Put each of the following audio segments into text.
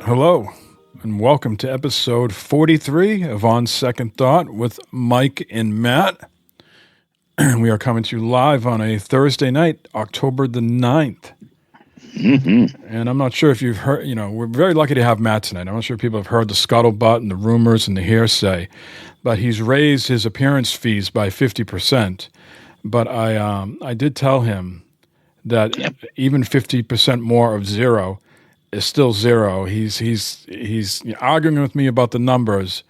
Hello, and welcome to episode 43 of On Second Thought with Mike and Matt. We are coming to you live on a Thursday night, October the 9th. Mm-hmm. And I'm not sure if you've heard, we're very lucky to have Matt tonight. I'm not sure if people have heard the scuttlebutt and the rumors and the hearsay, but he's raised his appearance fees by 50%. But I did tell him that even 50% more of zero is still zero. He's arguing with me about the numbers,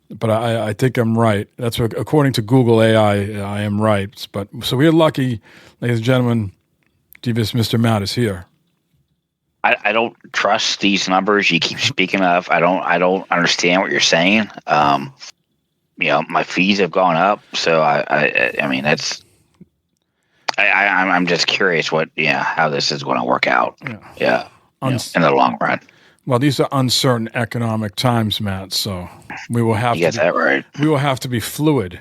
but I think I'm right. That's what, according to Google AI, I am right. But so we're lucky, ladies and gentlemen. Devious Mr. Matt is here. I don't trust these numbers you keep speaking of. I don't understand what you're saying. My fees have gone up, so I mean that's. I'm just curious how this is going to work out. Yeah. In the long run. Well, these are uncertain economic times, Matt. So we will have We will have to be fluid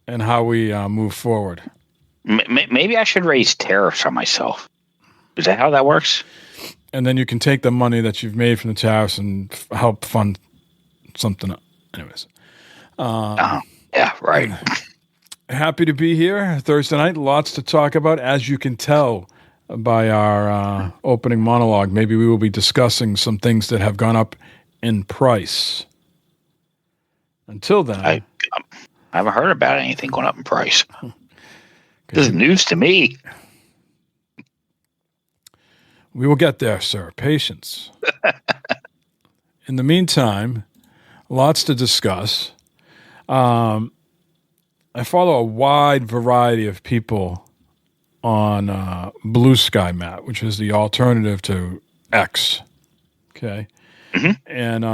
in how we move forward. Maybe I should raise tariffs on myself. Is that how that works? And then you can take the money that you've made from the tariffs and help fund something. Anyways. Yeah, right. Happy to be here Thursday night. Lots to talk about, as you can tell by our opening monologue. Maybe we will be discussing some things that have gone up in price. Until then, I haven't heard about anything going up in price. This is news to me. We will get there, sir. Patience. In the meantime, lots to discuss. I follow a wide variety of people on BlueSky, Matt, which is the alternative to X. Okay. Mm-hmm. And,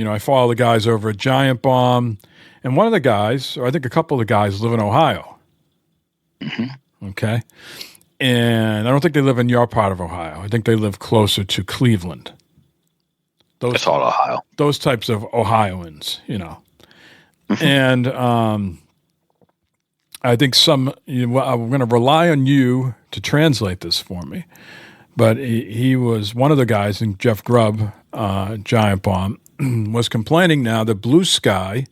I follow the guys over at Giant Bomb. And one of the guys, or I think a couple of the guys, live in Ohio. Mm-hmm. Okay. And I don't think they live in your part of Ohio. I think they live closer to Cleveland. That's all Ohio. Those types of Ohioans, Mm-hmm. And I think I'm going to rely on you to translate this for me. But he was one of the guys, and Jeff Grubb, Giant Bomb, was complaining now that BlueSky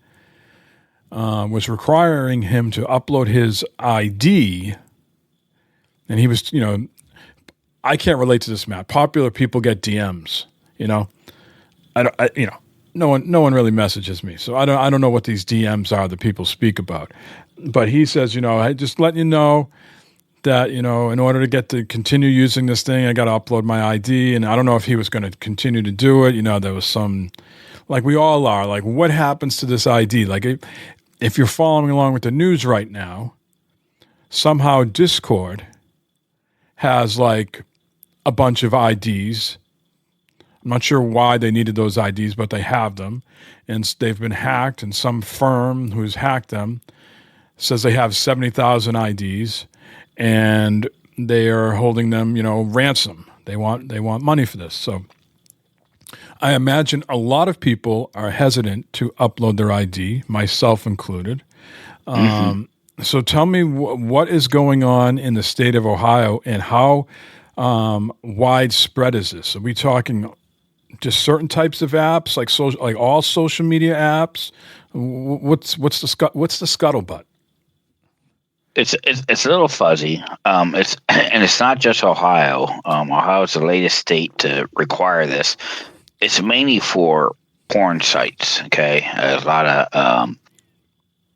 was requiring him to upload his ID. And he was, I can't relate to this, Matt. Popular people get DMs, no one really messages me. So I don't know what these DMs are that people speak about. But he says, I just letting you know that, in order to continue using this thing, I got to upload my ID. And I don't know if he was going to continue to do it. There was some, like we all are, like what happens to this ID? Like if you're following along with the news right now, somehow Discord has like a bunch of IDs. I'm not sure why they needed those IDs, but they have them. And they've been hacked, and some firm who's hacked them says they have 70,000 IDs, and they are holding them, ransom. They want money for this. So I imagine a lot of people are hesitant to upload their ID, myself included. Mm-hmm. So tell me what is going on in the state of Ohio, and how widespread is this? Are we talking just certain types of apps, like all social media apps? What's the scuttlebutt? It's a little fuzzy. It's not just Ohio. Ohio is the latest state to require this. It's mainly for porn sites. Okay, there's a lot of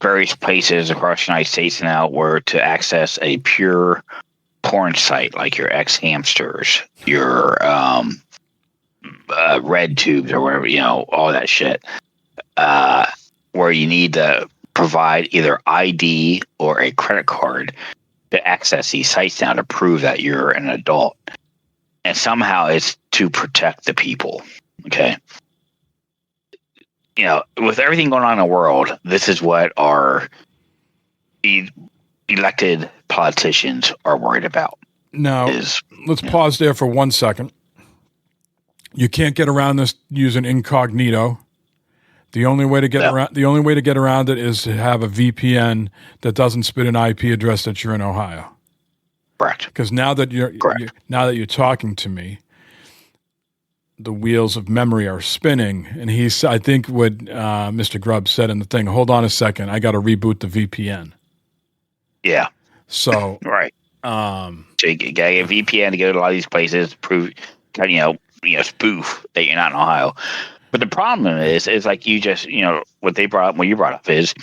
various places across the United States now where to access a pure porn site, like your X Hamsters, your Red Tubes, or whatever, all that shit, where you need to provide either ID or a credit card to access these sites now to prove that you're an adult. And somehow it's to protect the people. Okay. With everything going on in the world, this is what our elected politicians are worried about. Now, let's pause there for 1 second. You can't get around this using incognito. The only way to get around it is to have a VPN that doesn't spit an IP address that you're in Ohio. Correct. Because now that you're talking to me, the wheels of memory are spinning. And I think what Mr. Grubb said in the thing, hold on a second, I got to reboot the VPN. Yeah. So, right. So you got a VPN to go to a lot of these places, prove, spoof that you're not in Ohio. But the problem is like you just, what you brought up is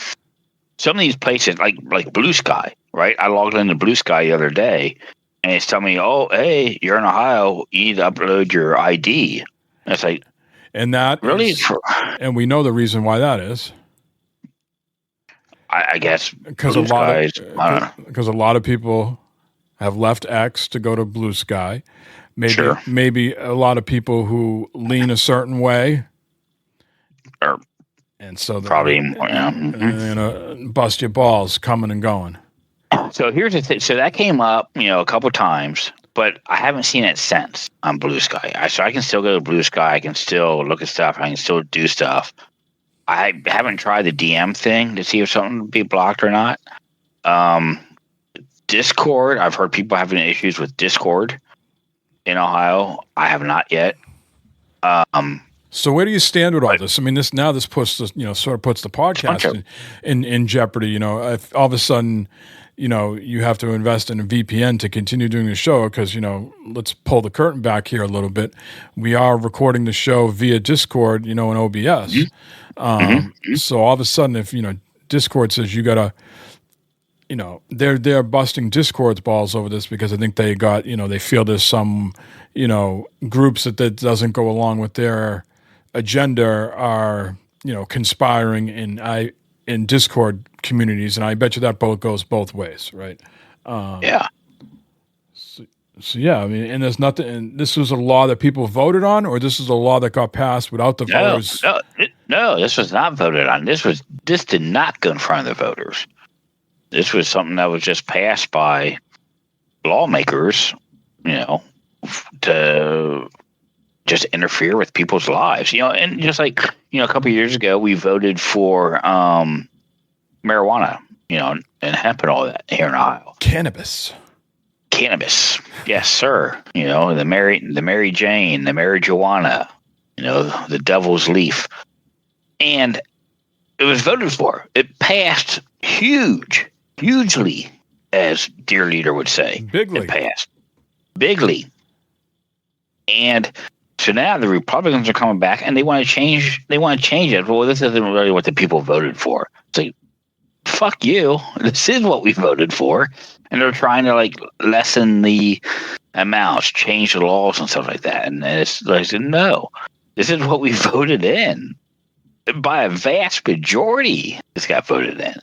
some of these places, like BlueSky, right? I logged into BlueSky the other day, and it's telling me, oh, hey, you're in Ohio, you need to upload your ID. And it's like, and that really? And we know the reason why that is. I guess because a lot of people have left X to go to BlueSky. Maybe a lot of people who lean a certain way, and so probably bust your balls coming and going. So here's the thing. So that came up, a couple times, but I haven't seen it since on BlueSky. So I can still go to BlueSky. I can still look at stuff. I can still do stuff. I haven't tried the DM thing to see if something would be blocked or not. Discord, I've heard people having issues with Discord in Ohio. I have not yet. So where do you stand with all this? I mean, this puts sort of puts the podcast in jeopardy. If all of a sudden, you have to invest in a VPN to continue doing the show because, let's pull the curtain back here a little bit. We are recording the show via Discord, in OBS. So all of a sudden, if, Discord says you got to, they're busting Discord's balls over this because I think they got, they feel there's some, groups that doesn't go along with their agenda are, conspiring in Discord communities, and I bet you that goes both ways, right? Yeah. So yeah, I mean, and there's nothing. And this was a law that people voted on, or this is a law that got passed without the voters. No, this was not voted on. This did not go in front of the voters. This was something that was just passed by lawmakers, to just interfere with people's lives, and just like, a couple of years ago, we voted for marijuana, and hemp and all that here in Ohio. Cannabis. Yes, sir. The Mary Jane, the marijuana, the devil's leaf. And it was voted for. It passed hugely, as Dear Leader would say. Bigly. It passed. Bigly. And so now the Republicans are coming back and they want to change it. Well, this isn't really what the people voted for. It's like, fuck you. This is what we voted for. And they're trying to lessen the amounts, change the laws and stuff like that. And it's like, no, this is what we voted in. By a vast majority, this got voted in.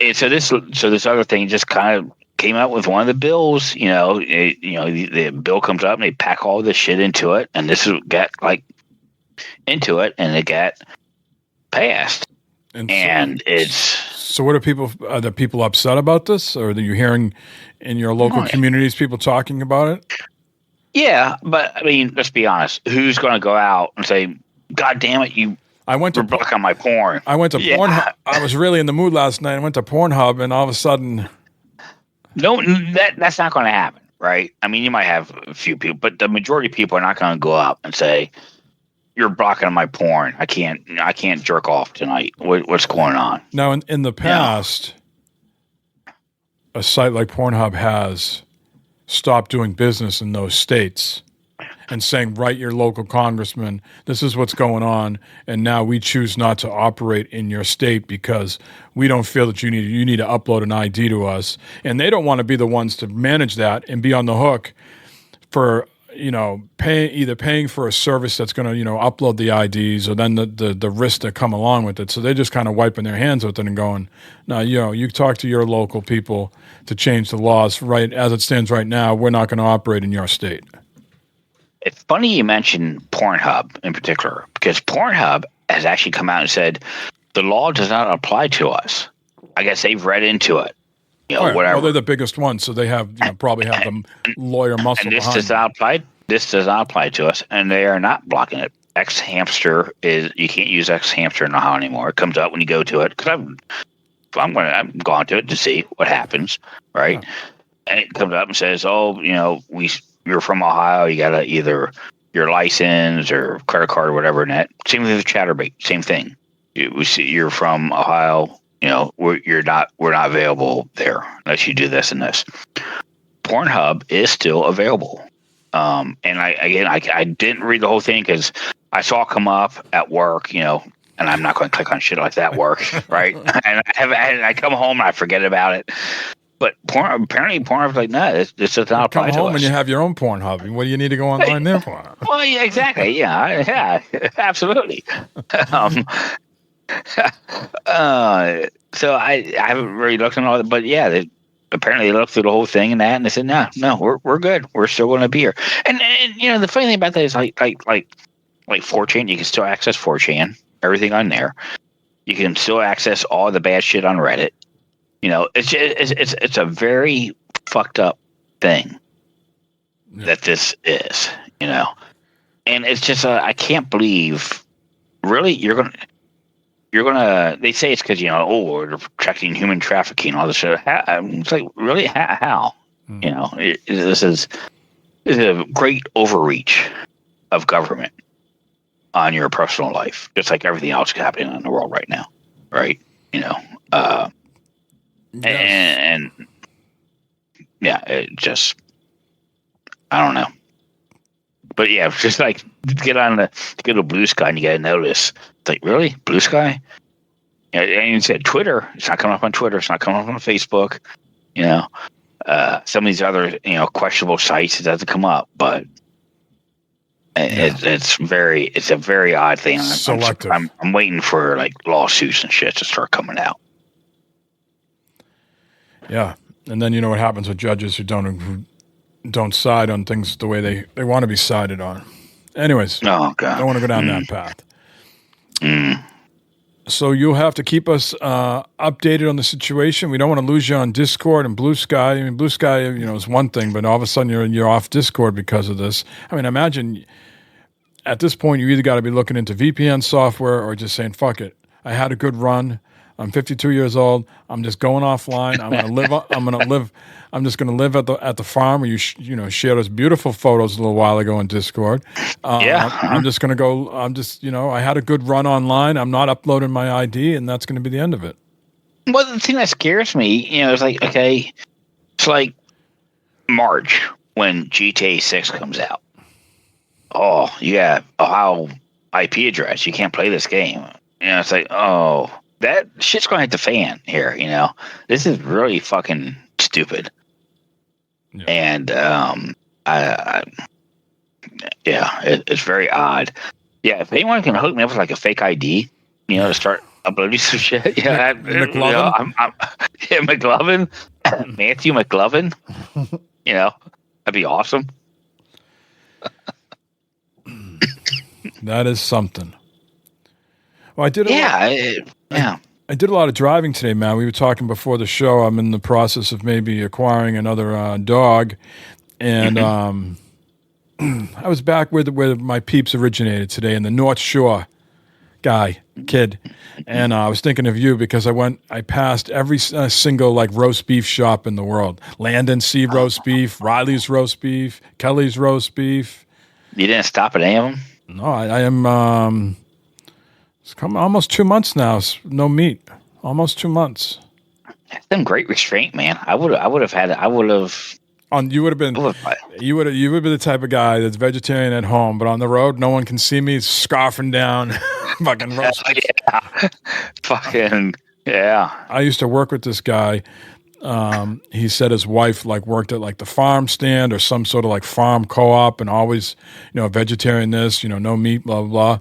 And so this other thing just kind of came out with one of the bills. The bill comes up and they pack all this shit into it, and this got into it, and it got passed. And so what are the people upset about this, or are you hearing in your local communities people talking about it? Yeah, but I mean, let's be honest. Who's going to go out and say, "God damn it, you"? I went to block on my porn. I went to Pornhub. I was really in the mood last night. I went to Pornhub, and all of a sudden, no, that's not going to happen, right? I mean, you might have a few people, but the majority of people are not going to go out and say, "You're blocking my porn. I can't jerk off tonight. What's going on?" Now, in the past, a site like Pornhub has stopped doing business in those states and saying, write your local congressman, this is what's going on, and now we choose not to operate in your state because we don't feel that you need to upload an ID to us. And they don't want to be the ones to manage that and be on the hook for paying for a service that's going to upload the IDs, or then the risks that come along with it. So they're just kind of wiping their hands with it and going, no, you talk to your local people to change the laws. Right as it stands right now, we're not going to operate in your state. It's funny you mentioned Pornhub in particular, because Pornhub has actually come out and said the law does not apply to us. I guess they've read into it. Whatever. Well, they're the biggest ones, so they have probably have the lawyer muscle. And this does not apply. This does not apply to us, and they are not blocking it. X Hamster you can't use X Hamster in Ohio anymore. It comes up when you go to it, because I'm going to it to see what happens, right? Yeah. And it comes up and says, "Oh, you're from Ohio. You got to either your license or credit card or whatever. And that same with the ChatterBait, same thing. We see you're from Ohio. We're not available there unless you do this and this. Pornhub is still available. And I didn't read the whole thing because I saw it come up at work, and I'm not going to click on shit like that at work, right? And I come home and I forget about it. But apparently Pornhub's like, no, this does not apply to us. Come home and you have your own Pornhub. What do you need to go online there for? Well, yeah, exactly. Yeah, absolutely. So I haven't really looked at all that, but yeah, apparently they looked through the whole thing and that, and they said, no, we're good. We're still going to be here. And the funny thing about that is like 4chan, you can still access 4chan, everything on there. You can still access all the bad shit on Reddit. It's a very fucked up thing that this is, and it's just I can't believe really you're gonna they say it's because we're protecting human trafficking, all this shit. It's like, really, how? This is a great overreach of government on your personal life, just like everything else happening in the world right now, right? Yes. And yeah, it just, I don't know. But yeah, it's just like to get to BlueSky and you gotta notice. It's like, really? BlueSky? And you said Twitter. It's not coming up on Twitter. It's not coming up on Facebook. Some of these other, questionable sites, it doesn't come up, but it's a very odd thing. Selective. I'm waiting for like lawsuits and shit to start coming out. Yeah, and then what happens with judges who don't side on things the way they want to be sided on. Anyways, oh God, don't want to go down that path. So you'll have to keep us updated on the situation. We don't want to lose you on Discord and BlueSky. I mean, BlueSky, is one thing, but all of a sudden you're off Discord because of this. I mean, imagine at this point you either got to be looking into VPN software or just saying, "Fuck it, I had a good run. I'm 52 years old. I'm just going offline. I'm just gonna live at the farm where you shared those beautiful photos a little while ago on Discord. I'm just gonna go. I had a good run online. I'm not uploading my ID, and that's gonna be the end of it. Well, the thing that scares me, is like, okay, it's like March when GTA 6 comes out. Oh, you got Ohio IP address. You can't play this game. It's like, oh. That shit's going to hit the fan here, This is really fucking stupid. Yeah. And, it's very odd. Yeah, if anyone can hook me up with like a fake ID, to start uploading some shit. Yeah, McLovin? McLovin. Matthew McLovin. That'd be awesome. That is something. Well, I did. I did a lot of driving today, man. We were talking before the show. I'm in the process of maybe acquiring another dog, and I was back where my peeps originated today in the North Shore, kid, and I was thinking of you because I passed every single like roast beef shop in the world: Landon C roast beef, Riley's roast beef, Kelly's roast beef. You didn't stop at any of them? No, I am. It's come almost 2 months now. No meat. Almost 2 months. That's some great restraint, man. I would have had it. I would have. You would have been. You would have been the type of guy that's vegetarian at home, but on the road, no one can see me scarfing down fucking roast. Yeah. Fucking yeah. I used to work with this guy. He said his wife worked at the farm stand or some sort of farm co-op, and always vegetarian this, no meat, blah blah blah.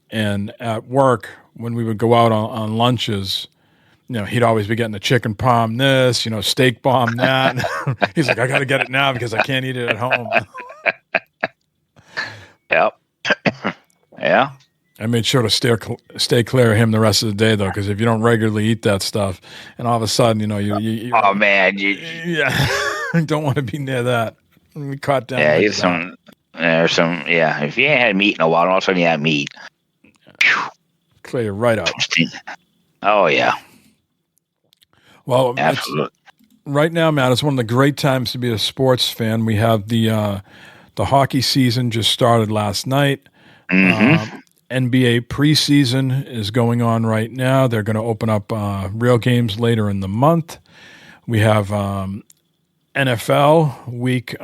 And at work, when we would go out on lunches, he'd always be getting the chicken palm this, steak bomb that. He's like, I got to get it now because I can't eat it at home. Yep. Yeah. I made sure to stay clear of him the rest of the day, though, because if you don't regularly eat that stuff, and all of a sudden, you oh man, yeah, don't want to be near that. We caught down. Yeah, there's some. Yeah, if you ain't had meat in a while, all of a sudden you had meat. Clear you right out. Oh yeah. Well, right now, Matt, it's one of the great times to be a sports fan. We have the The hockey season just started last night. Mm-hmm. NBA preseason is going on right now. They're going to open up real games later in the month. We have NFL week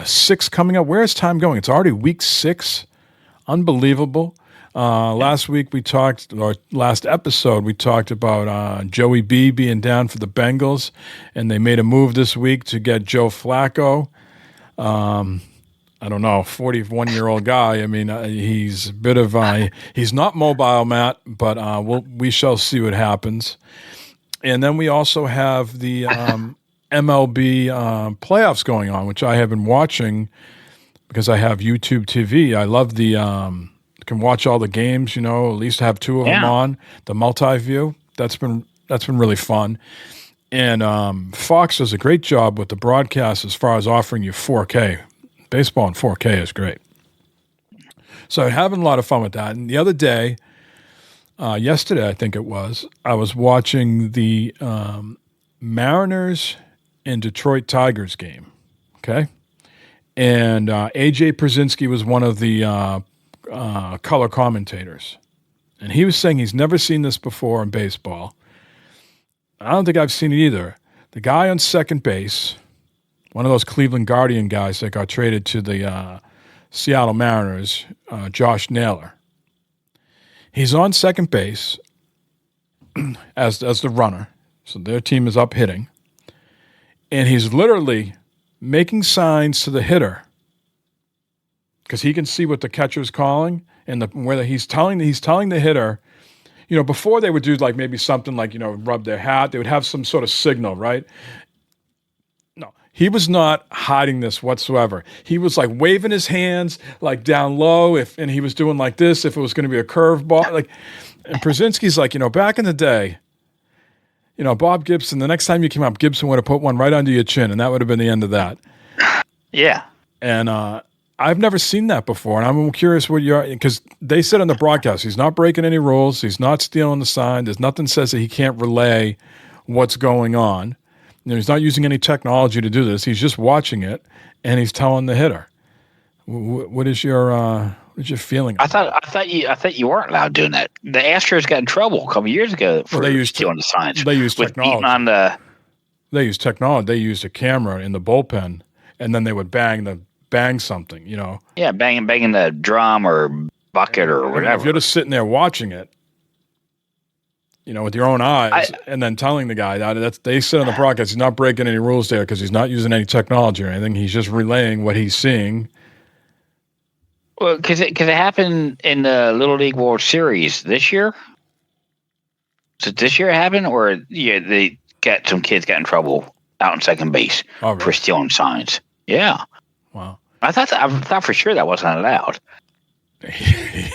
6 coming up. Where is time going? It's already week 6. Unbelievable. Last episode, we talked about Joey B being down for the Bengals, and they made a move this week to get Joe Flacco. I don't know, 41-year-old guy. I mean, he's a bit of he's not mobile, Matt, but we shall see what happens. And then we also have the MLB playoffs going on, which I have been watching because I have YouTube TV. I love the can watch all the games, at least have 2 of them on the multi-view. That's been really fun. And Fox does a great job with the broadcast as far as offering you 4K. Baseball in 4K is great. So having a lot of fun with that. And the other day, yesterday I think it was, I was watching the Mariners and Detroit Tigers game. Okay? And AJ Przinsky was one of the color commentators. And he was saying he's never seen this before in baseball. I don't think I've seen it either. The guy on second base, one of those Cleveland Guardian guys that got traded to the Seattle Mariners, Josh Naylor. He's on second base as the runner. So their team is up hitting. And he's literally making signs to the hitter because he can see what the catcher is calling and whether he's telling the hitter, before they would do like maybe something like, rub their hat, they would have some sort of signal, right? No, he was not hiding this whatsoever. He was like waving his hands like down low and he was doing like this if it was going to be a curveball. And Przinsky's like, back in the day, Bob Gibson, the next time you came up, Gibson would have put one right under your chin, and that would have been the end of that. Yeah. And I've never seen that before, and I'm curious because they said on the broadcast, he's not breaking any rules, he's not stealing the sign, there's nothing says that he can't relay what's going on. He's not using any technology to do this. He's just watching it, and he's telling the hitter. What is your feeling? I thought you weren't allowed doing that. The Astros got in trouble a couple years ago for stealing the signs. They used technology. They used technology. They used a camera in the bullpen, and then they would bang something. Yeah, banging the drum or bucket or whatever. If you're just sitting there watching it, with your own eyes, and then telling the guy that they said on the broadcast he's not breaking any rules there because he's not using any technology or anything. He's just relaying what he's seeing. Well, because it happened in the Little League World Series this year. So this year it happened, or some kids got in trouble out in second base for stealing signs. Yeah. Wow. I thought for sure that wasn't allowed.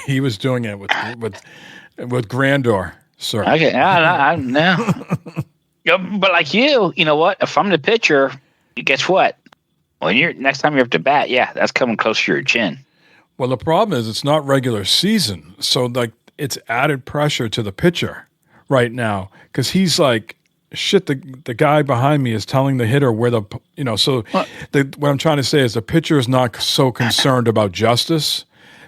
He was doing it with grandeur, sir. Okay. I no. But like you know what? If I'm the pitcher, guess what? Next time you're up to bat, that's coming close to your chin. Well, the problem is it's not regular season, so it's added pressure to the pitcher right now because he's like, shit. The guy behind me is telling the hitter where what I'm trying to say is the pitcher is not so concerned about justice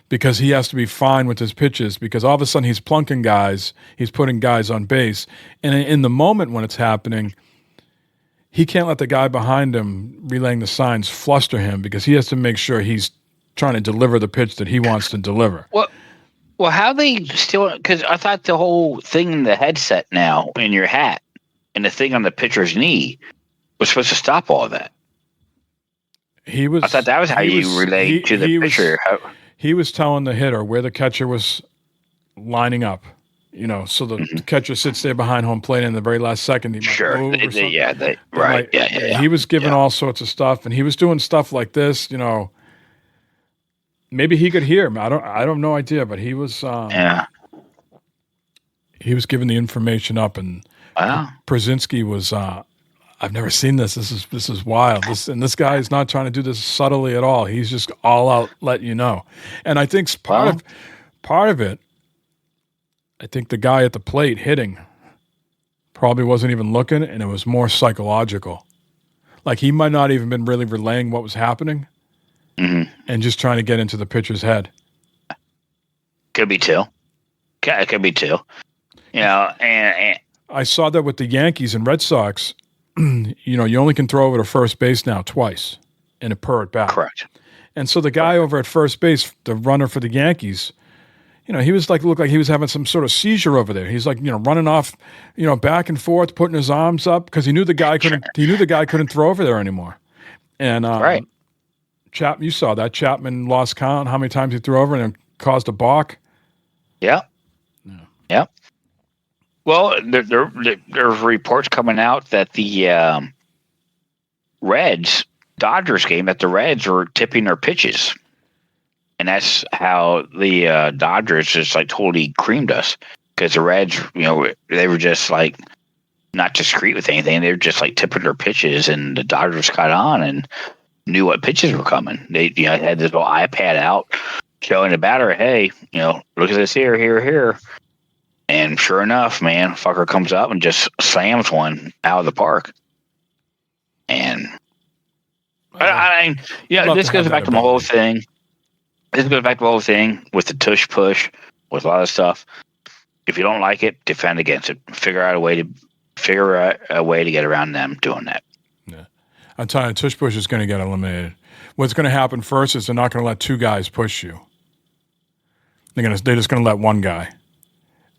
because he has to be fine with his pitches because all of a sudden he's plunking guys, he's putting guys on base, and in the moment when it's happening, he can't let the guy behind him relaying the signs fluster him because he has to make sure he's trying to deliver the pitch that he wants to deliver. Well, how they still? Because I thought the whole thing in the headset now in your hat and the thing on the pitcher's knee was supposed to stop all of that. I thought that was how you relate to the pitcher. He was telling the hitter where the catcher was lining up. So the catcher sits there behind home plate, and in the very last second, he might move or something. He was giving all sorts of stuff, and he was doing stuff like this. Maybe he could hear him. I don't no idea, but he was he was giving the information up, and Przinsky was. I've never seen this. This is wild. This guy is not trying to do this subtly at all. He's just all out, let you know. And I think part of it. I think the guy at the plate hitting probably wasn't even looking, and it was more psychological. Like he might not even been really relaying what was happening. and just trying to get into the pitcher's head. Could be two. It could be two. And I saw that with the Yankees and Red Sox. You only can throw over to first base now twice in a per at bat. Correct. And so the guy over at first base, the runner for the Yankees, he was looked like he was having some sort of seizure over there. He's running off, back and forth, putting his arms up because he knew the guy couldn't. He knew the guy couldn't throw over there anymore. And right. You saw that Chapman lost count how many times he threw over and caused a balk. Yeah. Yeah. Well, there's reports coming out that the Dodgers game, that the Reds were tipping their pitches. And that's how the Dodgers just totally creamed us. Because the Reds, they were just not discreet with anything. They were just tipping their pitches, and the Dodgers caught on and knew what pitches were coming. They had this little iPad out showing the batter, hey, look at this here. And sure enough, man, fucker comes up and just slams one out of the park. And this goes back to my whole thing. This goes back to the whole thing with the tush push, with a lot of stuff. If you don't like it, defend against it. Figure out a way to get around them doing that. Yeah, I'm telling you, tush push is going to get eliminated. What's going to happen first is they're not going to let two guys push you. They're just going to let one guy.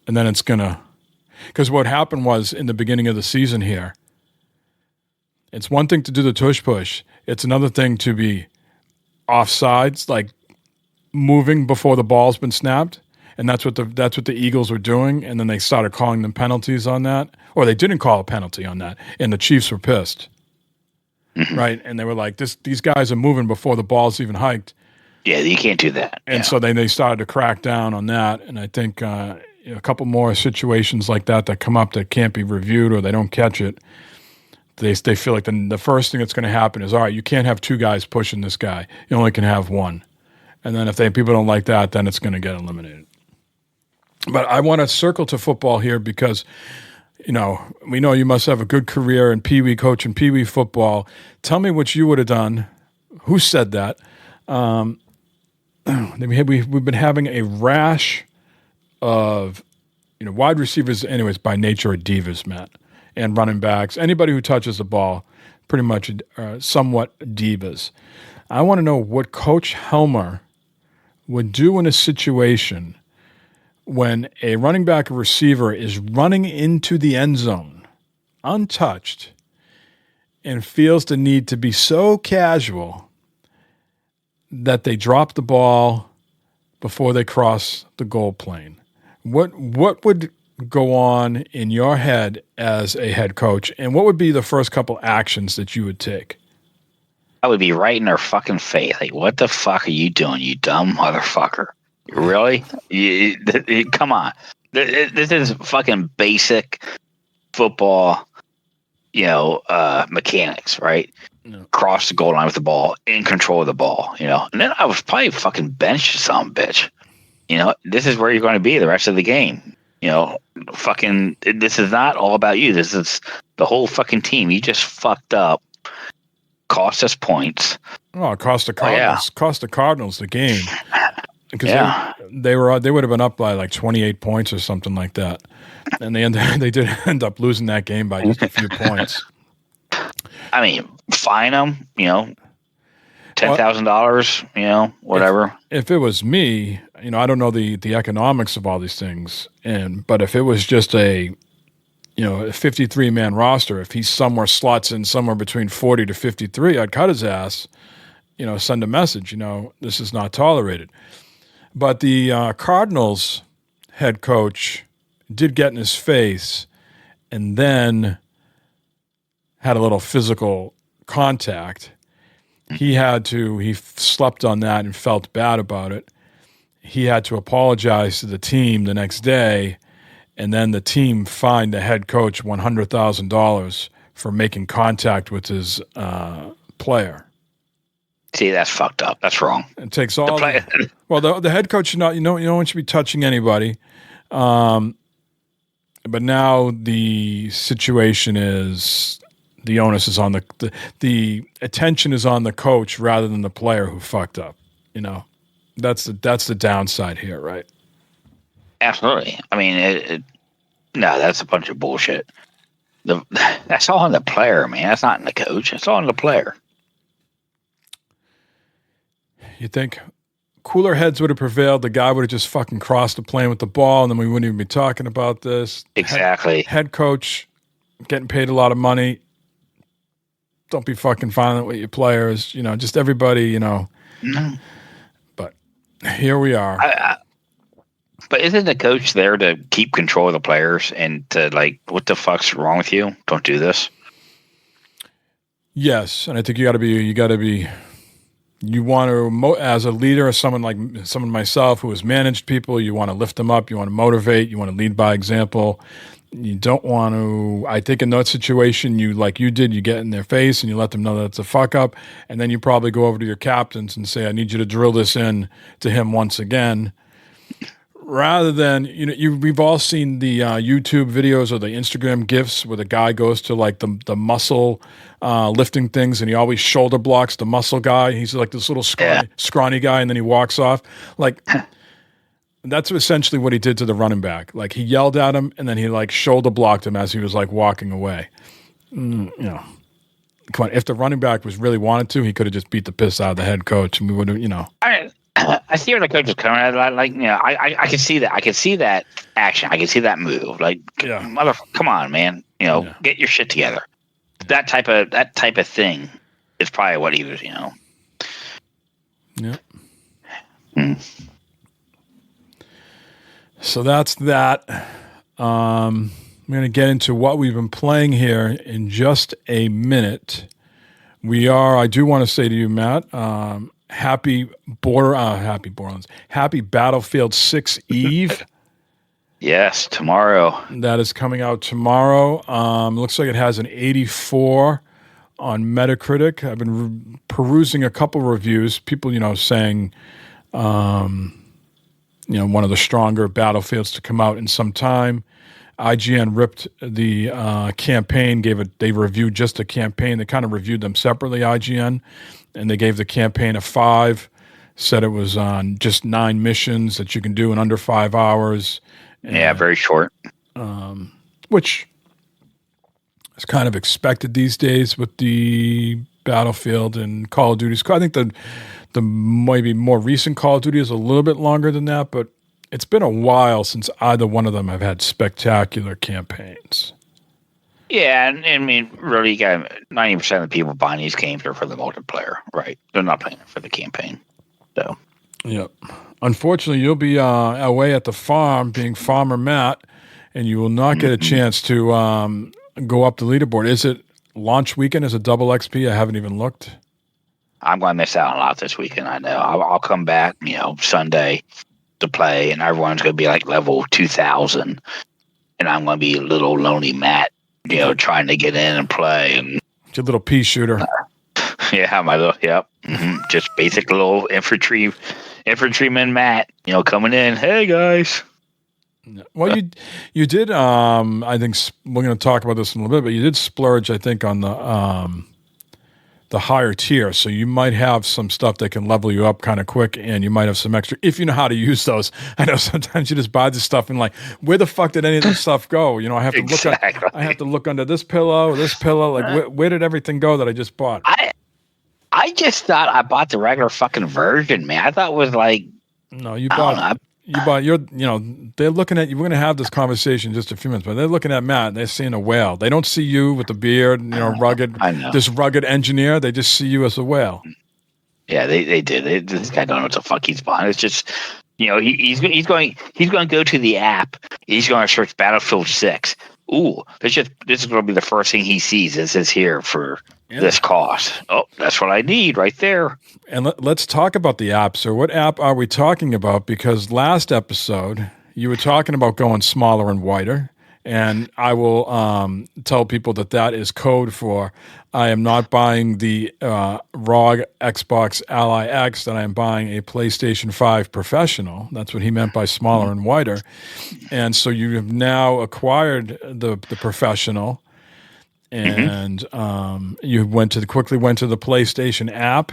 And then it's going to – because what happened was in the beginning of the season here, it's one thing to do the tush push. It's another thing to be offsides, moving before the ball's been snapped. And that's what the Eagles were doing. And then they started calling them penalties on that. Or they didn't call a penalty on that. And the Chiefs were pissed. Mm-hmm. Right? And they were like, these guys are moving before the ball's even hiked. Yeah, you can't do that. And so they started to crack down on that. And I think a couple more situations like that come up that can't be reviewed or they don't catch it. They feel like the first thing that's going to happen is, all right, you can't have two guys pushing this guy. You only can have one. And then if people don't like that, then it's going to get eliminated. But I want to circle to football here because, we know you must have a good career in Pee Wee coaching Pee Wee football. Tell me what you would have done. Who said that? We've been having a rash of, wide receivers, anyways, by nature are divas, Matt, and running backs. Anybody who touches the ball, pretty much somewhat divas. I want to know what Coach Helmer would do in a situation when a running back or receiver is running into the end zone untouched and feels the need to be so casual that they drop the ball before they cross the goal plane. What would go on in your head as a head coach, and what would be the first couple actions that you would take? I would be right in their fucking face. What the fuck are you doing, you dumb motherfucker? Really? Come on. This is fucking basic football, mechanics, right? No. Cross the goal line with the ball, in control of the ball, And then I was probably fucking benched some bitch. This is where you're going to be the rest of the game. This is not all about you. This is the whole fucking team. You just fucked up. Cost us points. Oh, it cost the Cardinals. Cost the Cardinals the game. Because they would have been up by 28 points or something like that, and they did end up losing that game by just a few points. I mean, fine them, $10,000, whatever. If it was me, I don't know the economics of all these things, but if it was just a 53-man roster, if he slots in somewhere between 40 to 53, I'd cut his ass. Send a message. This is not tolerated. But the Cardinals head coach did get in his face and then had a little physical contact. He slept on that and felt bad about it. He had to apologize to the team the next day, and then the team fined the head coach $100,000 for making contact with his player. See, that's fucked up. That's wrong. It takes all. The head coach should not. No one should be touching anybody. But now the situation is the onus is on the attention is on the coach rather than the player who fucked up. You know, that's the downside here, right? Absolutely. I mean, no, that's a bunch of bullshit. That's all on the player, man. That's not on the coach. It's all on the player. You think cooler heads would have prevailed? The guy would have just fucking crossed the plane with the ball, and then we wouldn't even be talking about this. Exactly. Head coach getting paid a lot of money. Don't be fucking violent with your players. You know, just everybody. You know. No. But here we are. But isn't the coach there to keep control of the players and to like, what the fuck's wrong with you? Don't do this. Yes, and I think you got to be. You want to, as a leader, someone myself who has managed people, you want to lift them up, you want to motivate, you want to lead by example. You don't want to, I think in that situation, you did, you get in their face and you let them know that it's a fuck up. And then you probably go over to your captains and say, I need you to drill this in to him once again. Rather than, we've all seen the YouTube videos or the Instagram GIFs where the guy goes to like the muscle lifting things and he always shoulder blocks the muscle guy. He's like this little scrawny guy, and then he walks off. Like, that's essentially what he did to the running back. Like, he yelled at him and then he like shoulder blocked him as he was like walking away. Come on, if the running back was really wanted to, he could have just beat the piss out of the head coach and we would have, I see where the coach is coming at. I can see that. I can see that action. I can see that move. Like, come on, man. Get your shit together. That type of thing is probably what he was. Yeah. So that's that. I'm going to get into what we've been playing here in just a minute. I do want to say to you, Matt, Happy Battlefield 6 Eve. Yes, tomorrow. That is coming out tomorrow. Looks like it has an 84 on Metacritic. I've been perusing a couple reviews. People, saying, one of the stronger Battlefields to come out in some time. IGN ripped the campaign. They reviewed just the campaign. They kind of reviewed them separately, IGN. And they gave the campaign a 5, said it was on just 9 missions that you can do in under 5 hours. And, very short. Which is kind of expected these days with the Battlefield and Call of Duty. I think the maybe more recent Call of Duty is a little bit longer than that, but it's been a while since either one of them have had spectacular campaigns. Yeah, and I mean, really, you got 90% of the people buying these games are for the multiplayer, right? They're not playing it for the campaign. So, yep. Unfortunately, you'll be away at the farm, being Farmer Matt, and you will not get a chance to go up the leaderboard. Is it launch weekend? Is it double XP? I haven't even looked. I'm going to miss out on a lot this weekend. I know. I'll come back, Sunday to play, and everyone's going to be like level 2,000, and I'm going to be a little lonely Matt. Trying to get in and play, and your little pea shooter. My little just basic little infantryman Matt. Coming in. Hey guys. Well, you did. I think we're going to talk about this in a little bit, but you did splurge, I think, on the higher tier. So you might have some stuff that can level you up kind of quick, and you might have some extra if you know how to use those. I know sometimes you just buy this stuff and like, where the fuck did any of this stuff go? I have to I have to look under this pillow. Like, where did everything go that I just bought? I just thought I bought the regular fucking version, man. I thought it was like, no, you bought. They're looking at you. We're going to have this conversation in just a few minutes, but they're looking at Matt and they're seeing a whale. They don't see you with the beard, rugged, this rugged engineer. They just see you as a whale. Yeah, they did. This guy don't know what the fuck he's buying. It's just, he's going to go to the app. He's going to search Battlefield 6. Ooh, this is going to be the first thing he sees. This is here for this cost. Oh, that's what I need right there. And let's talk about the app. So what app are we talking about? Because last episode, you were talking about going smaller and wider. And I will tell people that is code for I am not buying the ROG Xbox Ally X, that I am buying a PlayStation 5 Professional. That's what he meant by smaller and wider. And so you have now acquired the Professional. and you quickly went to the PlayStation app,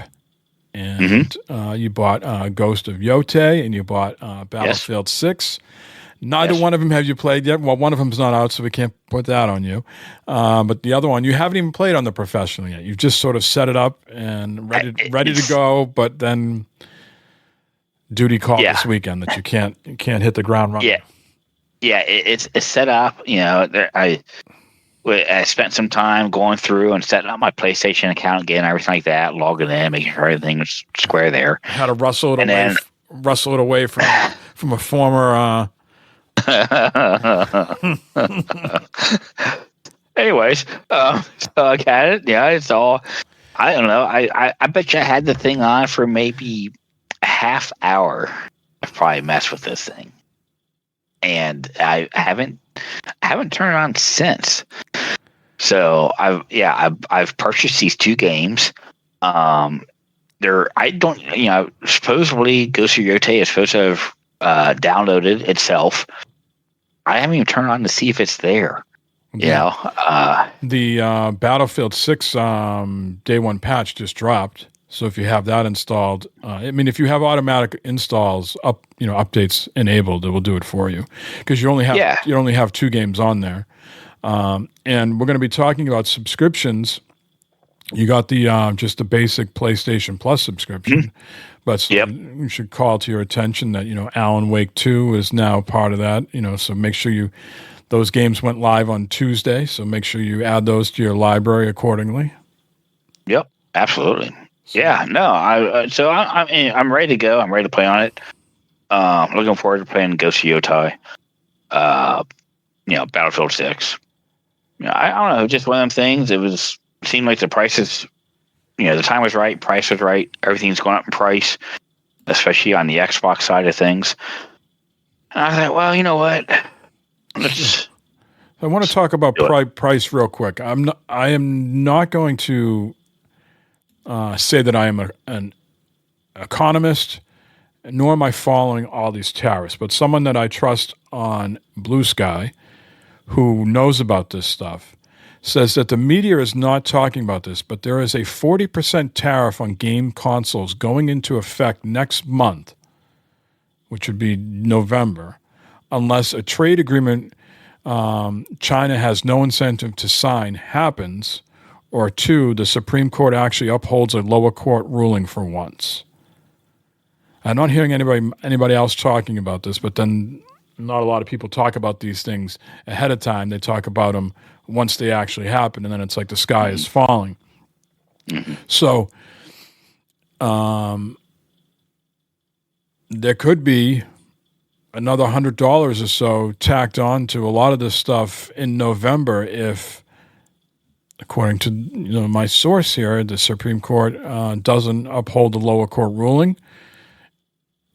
and you bought Ghost of Yotei, and you bought Battlefield 6. Neither one of them have you played yet. Well, one of them's not out, so we can't put that on you. But the other one, you haven't even played on the professional yet. You've just sort of set it up and ready to go, but then duty called this weekend that you can't hit the ground running. It's set up. I spent some time going through and setting up my PlayStation account again, everything like that, logging in, making sure everything was square there. How to rustle it away from a former. Anyways, so I got it. Yeah, it's all. I don't know. I bet you I had the thing on for maybe a half hour. I've probably messed with this thing, and I haven't turned it on since. So I've purchased these 2 games. Supposedly Ghost of Yotei is supposed to have downloaded itself. I haven't even turned on to see if it's there. The Battlefield 6 day 1 patch just dropped. So if you have that installed, if you have automatic installs updates enabled, it will do it for you, because you only have 2 games on there. And we're going to be talking about subscriptions. You got the just the basic PlayStation Plus subscription, but you should call to your attention that Alan Wake 2 is now part of that. So make sure those games went live on Tuesday, so make sure you add those to your library accordingly. Yep, absolutely. I'm ready to go. I'm ready to play on it. Looking forward to playing Ghost of Yotei. Battlefield 6. I don't know, just one of them things. It seemed like the prices, the time was right, price was right. Everything's going up in price, especially on the Xbox side of things. And I thought, well, you know what? I want to talk about price real quick. I am not going to say that I am an economist, nor am I following all these tariffs, but someone that I trust on BlueSky, who knows about this stuff, says that the media is not talking about this, but there is a 40% tariff on game consoles going into effect next month, which would be November, unless a trade agreement China has no incentive to sign happens, or 2, the Supreme Court actually upholds a lower court ruling for once. I'm not hearing anybody else talking about this, but then not a lot of people talk about these things ahead of time. They talk about them once they actually happen, and then it's like the sky is falling. So there could be another $100 or so tacked on to a lot of this stuff in November if, according to my source here, the Supreme Court doesn't uphold the lower court ruling,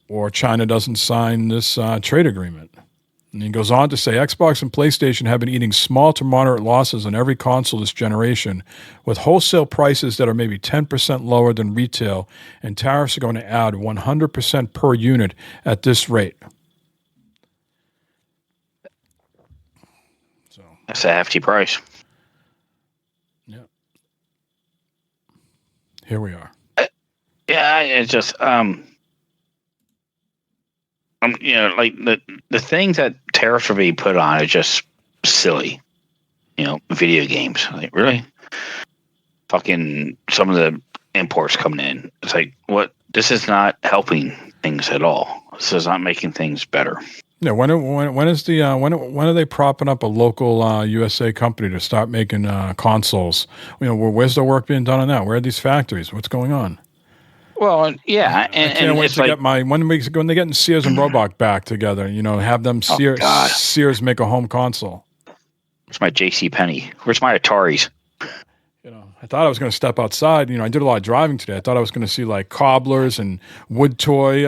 or China doesn't sign this trade agreement. And he goes on to say, Xbox and PlayStation have been eating small to moderate losses on every console this generation, with wholesale prices that are maybe 10% lower than retail, and tariffs are going to add 100% per unit at this rate. So that's a hefty price. Yeah. Here we are. It's just like the things that tariffs are being put on are just silly. Video games, like, really, fucking some of the imports coming in. It's like, what? This is not helping things at all. This is not making things better. Yeah. When are they propping up a local USA company to start making consoles? Where's the work being done on that? Where are these factories? What's going on? Well, yeah, I can't wait to get when they're getting Sears and Roebuck back together. Have them Sears make a home console. Where's my J.C. Penney? Where's my Ataris? I thought I was going to step outside. I did a lot of driving today. I thought I was going to see like cobblers and wood toy,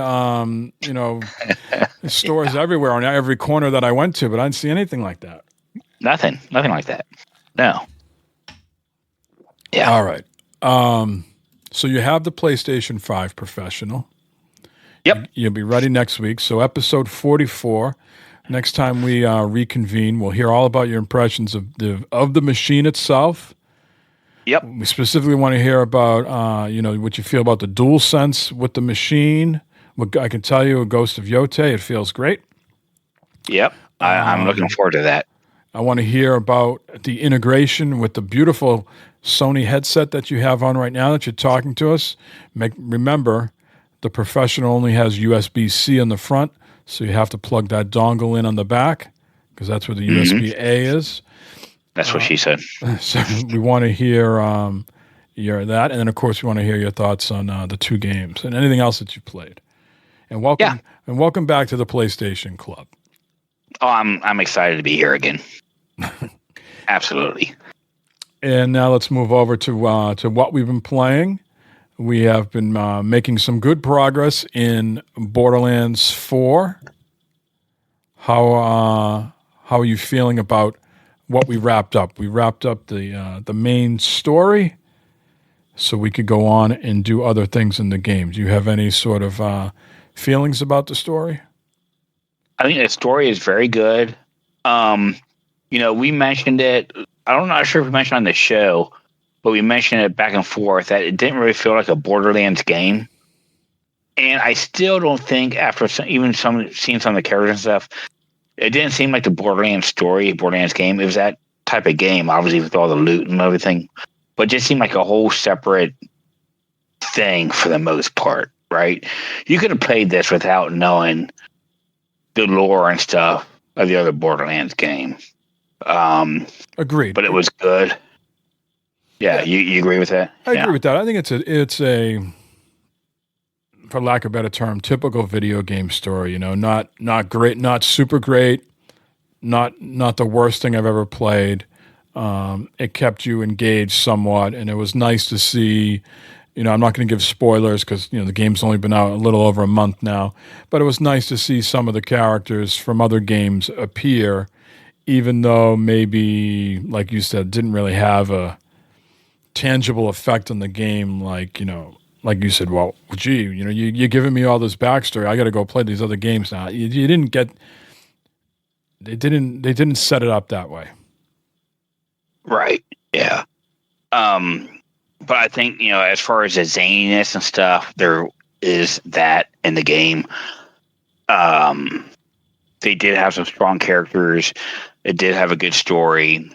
stores everywhere on every corner that I went to, but I didn't see anything like that. Nothing like that. No. Yeah. All right. So you have the PlayStation 5 Professional. Yep. You'll be ready next week. So episode 44, Next time we reconvene, we'll hear all about your impressions of the machine itself. Yep. We specifically want to hear about what you feel about the DualSense with the machine. I can tell you, a Ghost of Yote, it feels great. Yep. I'm looking forward to that. I want to hear about the integration with the beautiful Sony headset that you have on right now that you're talking to us. Remember, the Professional only has USB-C on the front, so you have to plug that dongle in on the back because that's where the USB-A is. That's what she said. So we want to hear that, and then of course we want to hear your thoughts on the two games and anything else that you played. And welcome back to the PlayStation Club. Oh, I'm excited to be here again. Absolutely. And now let's move over to what we've been playing. We have been making some good progress in Borderlands 4. How are you feeling about what we wrapped up? We wrapped up the main story, so we could go on and do other things in the game. Do you have any sort of feelings about the story? I think the story is very good. We mentioned it. I'm not sure if we mentioned on the show, but we mentioned it back and forth that it didn't really feel like a Borderlands game. And I still don't think, after seeing some of the characters and stuff, it didn't seem like the Borderlands game. It was that type of game, obviously, with all the loot and everything. But it just seemed like a whole separate thing for the most part, right? You could have played this without knowing the lore and stuff of the other Borderlands game. Agreed. But it was good. Yeah, you agree with that? I agree with that. I think it's a, for lack of a better term, typical video game story. Not great, not super great, not the worst thing I've ever played. It kept you engaged somewhat, and it was nice to see. I'm not going to give spoilers because the game's only been out a little over a month now, but it was nice to see some of the characters from other games appear, even though maybe, like you said, didn't really have a tangible effect on the game. Like you said, well, gee, you're giving me all this backstory. I got to go play these other games now. You didn't get. They didn't set it up that way. Right. Yeah. But I think, as far as the zaniness and stuff, there is that in the game. They did have some strong characters. It did have a good story.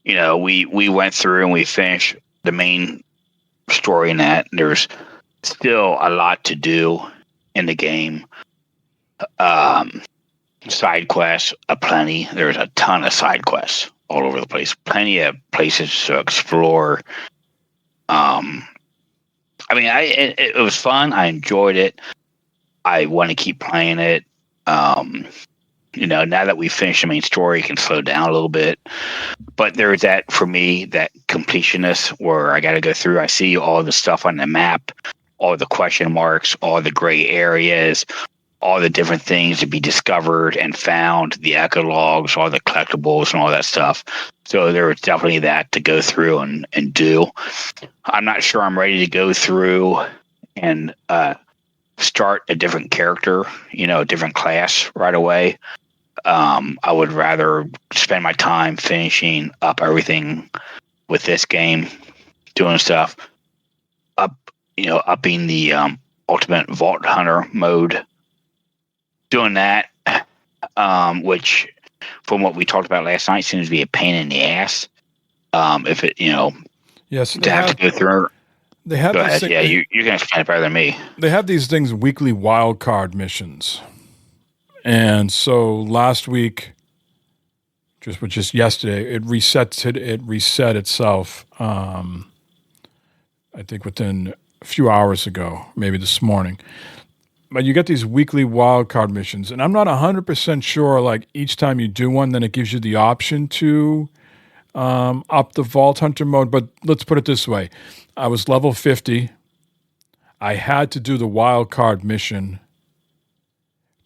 We went through and we finished the main story in that. There's still a lot to do in the game. Side quests, aplenty. There's a ton of side quests all over the place. Plenty of places to explore. It was fun. I enjoyed it. I want to keep playing it. Now that we've finished the main story, it can slow down a little bit. But there's that, for me, that completionist where I got to go through. I see all the stuff on the map, all the question marks, all the gray areas, all the different things to be discovered and found, the echo logs, all the collectibles and all that stuff. So there was definitely that to go through and do. I'm not sure I'm ready to go through and start a different character, a different class right away. I would rather spend my time finishing up everything with this game, doing stuff, upping the Ultimate Vault Hunter mode, doing that, which, from what we talked about last night, seems to be a pain in the ass. If it, yes, to have to go through. They have. Go ahead. Yeah, you can explain it better than me. They have these things, weekly wild card missions, and so last week, just yesterday, it reset itself. I think within a few hours ago, maybe this morning. But you get these weekly wildcard missions, and I'm not 100% sure, like, each time you do one, then it gives you the option to up the Vault Hunter mode. But let's put it this way. I was level 50. I had to do the wildcard mission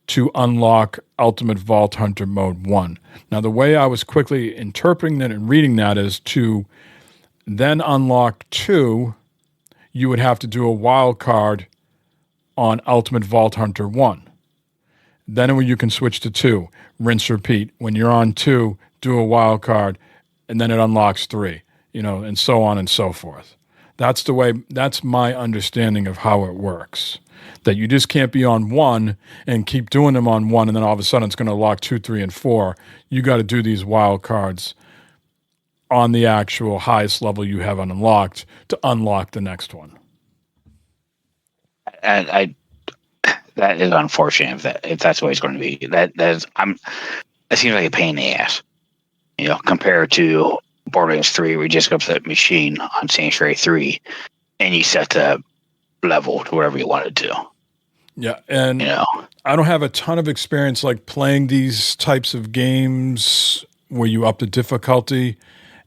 to unlock Ultimate Vault Hunter Mode 1. Now, the way I was quickly interpreting that and reading that is to then unlock 2, you would have to do a wildcard on Ultimate Vault Hunter 1. Then you can switch to 2, rinse, repeat. When you're on 2, do a wild card, and then it unlocks 3, and so on and so forth. That's my understanding of how it works. That you just can't be on 1 and keep doing them on 1, and then all of a sudden it's going to unlock 2, 3, and 4. You got to do these wild cards on the actual highest level you have unlocked to unlock the next one. And that is unfortunate if that's the way it's going to be. That seems like a pain in the ass, compared to Borderlands 3, where you just go up to that machine on Sanctuary 3 and you set the level to whatever you wanted to. Yeah, and I don't have a ton of experience like playing these types of games where you up the difficulty.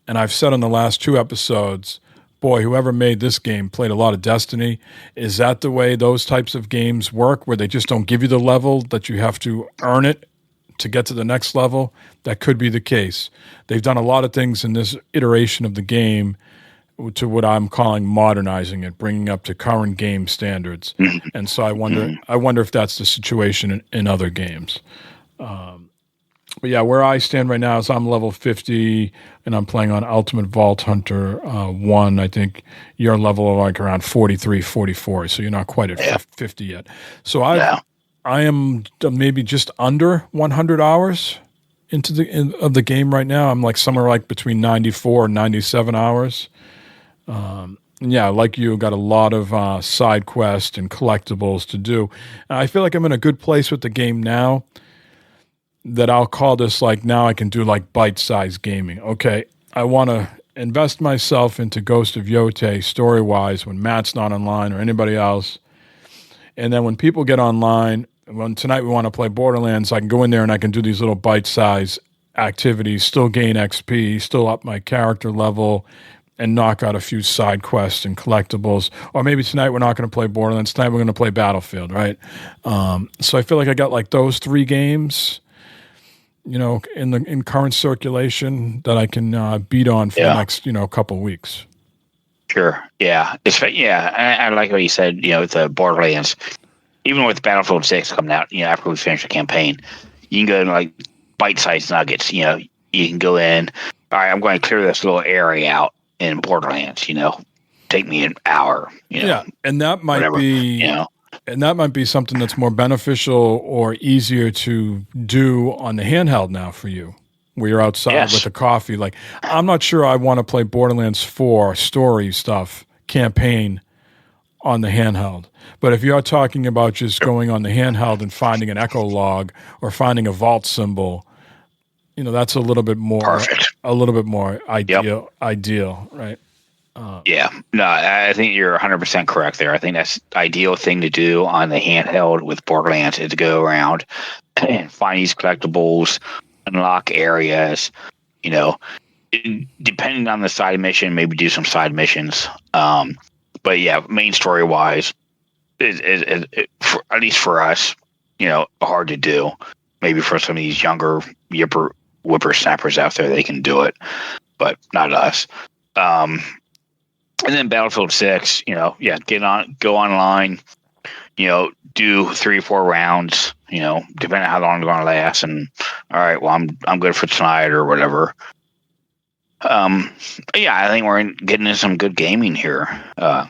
And I've said on the last 2 episodes, boy, whoever made this game played a lot of Destiny. Is that the way those types of games work, where they just don't give you the level, that you have to earn it to get to the next level? That could be the case. They've done a lot of things in this iteration of the game to what I'm calling modernizing it, bringing up to current game standards. And so I wonder if that's the situation in other games. But yeah, where I stand right now is I'm level 50, and I'm playing on Ultimate Vault Hunter 1. I think you're level like around 43, 44, so you're not quite at 50 yet. So I am maybe just under 100 hours into the game right now. I'm like somewhere like between 94 and 97 hours. Yeah, like you, got a lot of side quests and collectibles to do. And I feel like I'm in a good place with the game now, that I'll call this like, now I can do like bite-sized gaming. Okay, I want to invest myself into Ghost of Yotei story-wise when Matt's not online or anybody else. And then when people get online, when tonight we want to play Borderlands, I can go in there and I can do these little bite-sized activities, still gain XP, still up my character level, and knock out a few side quests and collectibles. Or maybe tonight we're not going to play Borderlands. Tonight we're going to play Battlefield, right? So I feel like I got like those 3 games, in current circulation that I can beat on for the next, couple of weeks. Sure. Yeah. I like what you said, with the Borderlands, even with Battlefield 6 coming out, after we finish the campaign, you can go in like bite-sized nuggets, you can go in, all right, I'm going to clear this little area out in Borderlands, take me an hour, Yeah. And that might whatever, be, and that might be something that's more beneficial or easier to do on the handheld now for you, where you're outside with a coffee. Like, I'm not sure I want to play Borderlands 4 story stuff, campaign on the handheld. But if you're talking about just going on the handheld and finding an echo log or finding a vault symbol, that's a little bit more perfect, a little bit more ideal, right? No, I think you're 100% correct there. I think that's the ideal thing to do on the handheld with Borderlands, is to go around and find these collectibles, unlock areas, depending on the side mission, maybe do some side missions. But yeah, main story wise, is at least for us, hard to do. Maybe for some of these younger whippersnappers out there, they can do it, but not us. And then Battlefield 6, go online, do 3-4 rounds, depending on how long they're going to last. And all right, well, I'm good for tonight or whatever. I think we're getting into some good gaming here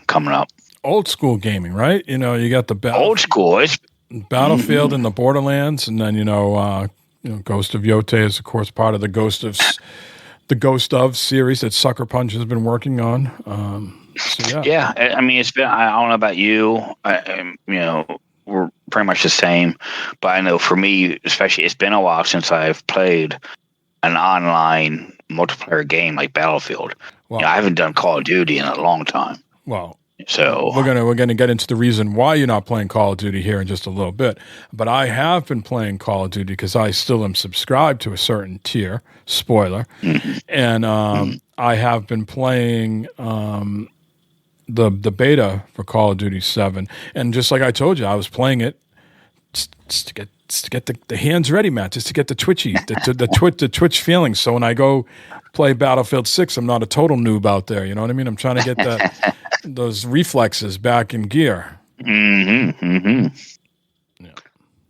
coming up. Old school gaming, right? You got the old school. It's Battlefield and the Borderlands, and then Ghost of Yotei is of course part of the Ghost of series that Sucker Punch has been working on. I mean, it's been, I don't know about you, we're pretty much the same, but I know for me, especially, it's been a while since I've played an online multiplayer game like Battlefield. Well, I haven't done Call of Duty in a long time. Well, so we're gonna get into the reason why you're not playing Call of Duty here in just a little bit. But I have been playing Call of Duty because I still am subscribed to a certain tier. Spoiler, and I have been playing the beta for Call of Duty 7, and just like I told you, I was playing it just to get the hands ready, Matt, just to get the the Twitch feeling. So when I go play Battlefield 6, I'm not a total noob out there. You know what I mean? I'm trying to get those reflexes back in gear. Mm-hmm. Mm-hmm. Yeah.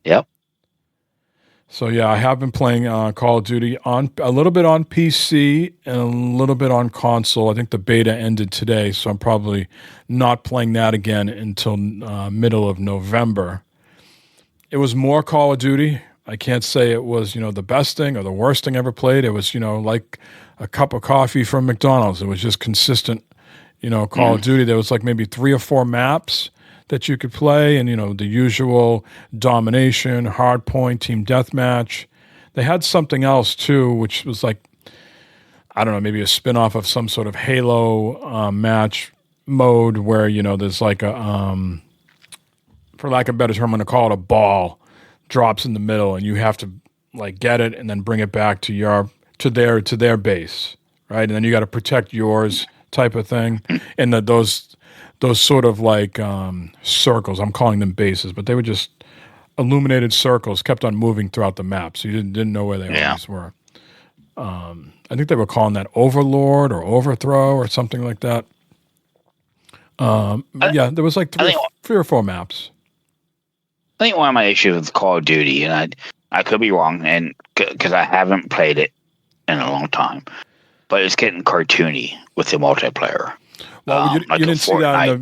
Yep. So yeah, I have been playing Call of Duty on a little bit on PC and a little bit on console. I think the beta ended today, so I'm probably not playing that again until middle of November. It was more Call of Duty. I can't say it was, the best thing or the worst thing I ever played. It was, like a cup of coffee from McDonald's. It was just consistent, Call of Duty. There was like maybe 3 or 4 maps that you could play, and the usual domination, hardpoint, team deathmatch. They had something else too, which was like, I don't know, maybe a spin-off of some sort of Halo match mode where there's like a for lack of a better term, I'm going to call it a ball drops in the middle, and you have to like get it and then bring it back to their base, right? And then you got to protect yours, type of thing. And those sort of like circles, I'm calling them bases, but they were just illuminated circles, kept on moving throughout the map, so you didn't know where they always were. I think they were calling that Overlord or Overthrow or something like that. Yeah, there was like three or four maps. I think one of my issues with Call of Duty, and I could be wrong, and because I haven't played it in a long time, but it's getting cartoony with the multiplayer. Well, you didn't see that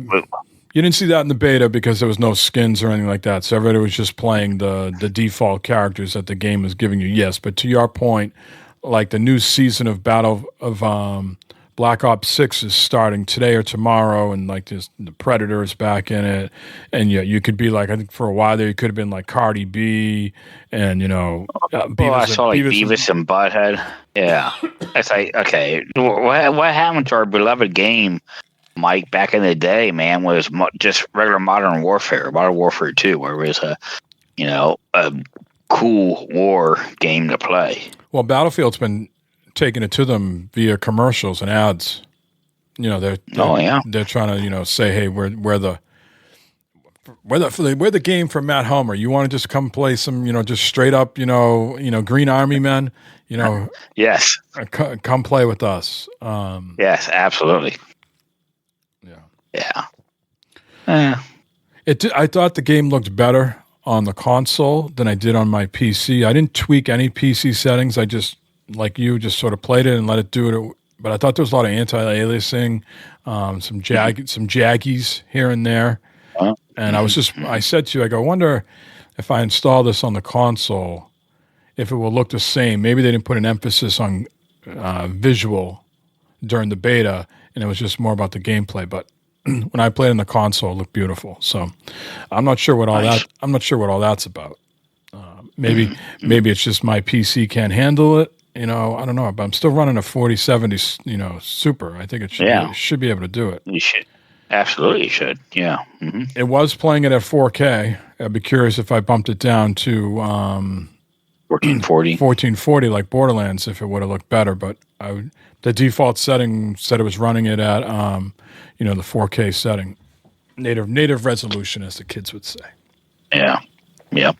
you didn't see that in the beta because there was no skins or anything like that. So everybody was just playing the default characters that the game was giving you. Yes, but to your point, like the new season of Battle of Black Ops 6 is starting today or tomorrow, and like the Predator is back in it, and you could be like, I think for a while there you could have been like Cardi B, and I saw like Beavis and Butthead. Yeah, it's like, okay, what happened to our beloved game, Mike, back in the day? Man, was just regular Modern Warfare 2, where it was a cool war game to play. Well, Battlefield's been taking it to them via commercials and ads. They're trying to say, hey, we're the game for Matt Homer. You want to just come play some just straight up Green Army men. Yes, come play with us. Yes, absolutely. Yeah. I thought the game looked better on the console than I did on my PC. I didn't tweak any PC settings. I just, like you, just sort of played it and let it do it. But I thought there was a lot of anti-aliasing, some jaggies here and there. And I said to you, I go, I wonder if I install this on the console, if it will look the same. Maybe they didn't put an emphasis on visual during the beta, and it was just more about the gameplay. But when I played on the console, it looked beautiful. So I'm not sure what all that's about. Maybe it's just my PC can't handle it. I don't know, but I'm still running a 4070, Super. I think it should be able to do it. You should. Absolutely, you should. Yeah. Mm-hmm. It was playing it at 4K. I'd be curious if I bumped it down to 1440 like Borderlands, if it would have looked better. But the default setting said it was running it at the 4K setting, native resolution, as the kids would say. Yeah. Yep.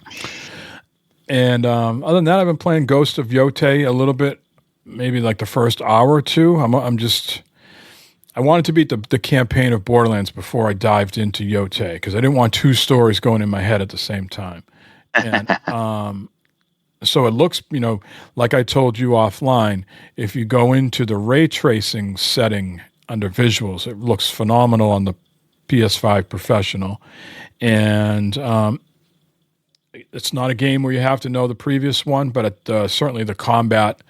And other than that, I've been playing Ghost of Yotei a little bit, maybe like the first hour or two. I wanted to beat the campaign of Borderlands before I dived into Yotei, because I didn't want 2 stories going in my head at the same time. And so it looks, like I told you offline, if you go into the ray tracing setting under visuals, it looks phenomenal on the PS5 Professional. And it's not a game where you have to know the previous one, but certainly the combat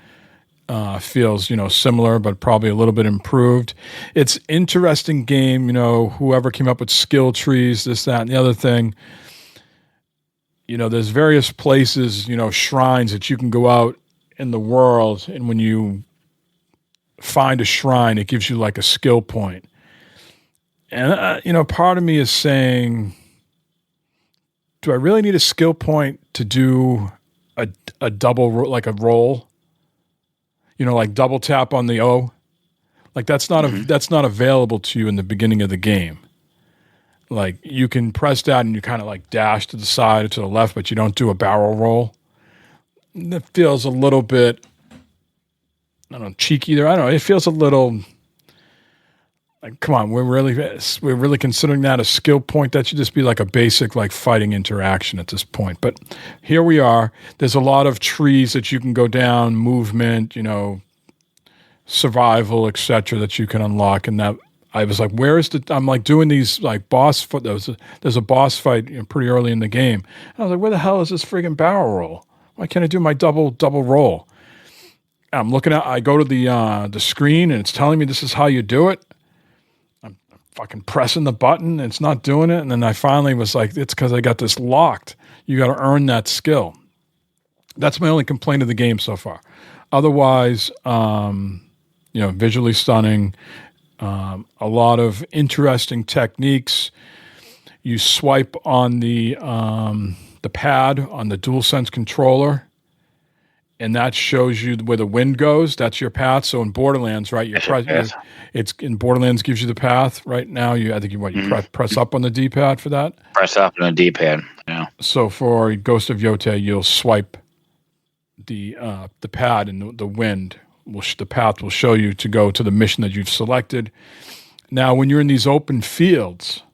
feels, similar, but probably a little bit improved. It's interesting game, whoever came up with skill trees, this, that, and the other thing. There's various places, shrines that you can go out in the world, and when you find a shrine, it gives you like a skill point. And, part of me is saying, do I really need a skill point to do a double, like a roll? Like double tap on the O? Like that's not available to you in the beginning of the game. Like you can press that and you kind of like dash to the side or to the left, but you don't do a barrel roll. That feels a little bit, I don't know, cheeky there. I don't know. It feels a little Like, come on, we're really considering that a skill point. That should just be like a basic like fighting interaction at this point. But here we are. There's a lot of trees that you can go down, movement, survival, etc. that you can unlock. And that I was like, where is the? I'm like doing these like boss. There's a boss fight pretty early in the game. And I was like, where the hell is this friggin' barrel roll? Why can't I do my double roll? I'm looking at. I go to the screen and it's telling me this is how you do it. Fucking pressing the button and it's not doing it. And then I finally was like, it's because I got this locked. You got to earn that skill. That's my only complaint of the game so far. Otherwise, visually stunning, a lot of interesting techniques. You swipe on the pad on the DualSense controller, and that shows you where the wind goes. That's your path. So in Borderlands, right, it's in Borderlands gives you the path. Right now, press up on the D-pad for that. Press up on the D-pad. Yeah. So for Ghost of Yotei, you'll swipe the pad, and the wind the path will show you to go to the mission that you've selected. Now, when you're in these open fields,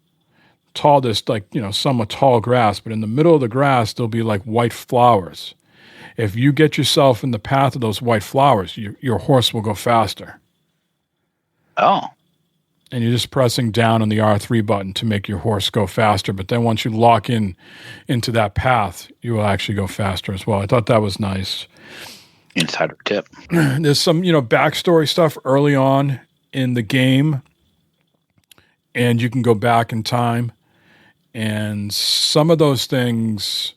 some are tall grass, but in the middle of the grass there'll be like white flowers. If you get yourself in the path of those white flowers, your horse will go faster. Oh. And you're just pressing down on the R3 button to make your horse go faster. But then once you lock into that path, you will actually go faster as well. I thought that was nice. Insider tip. There's some, backstory stuff early on in the game, and you can go back in time. And some of those things,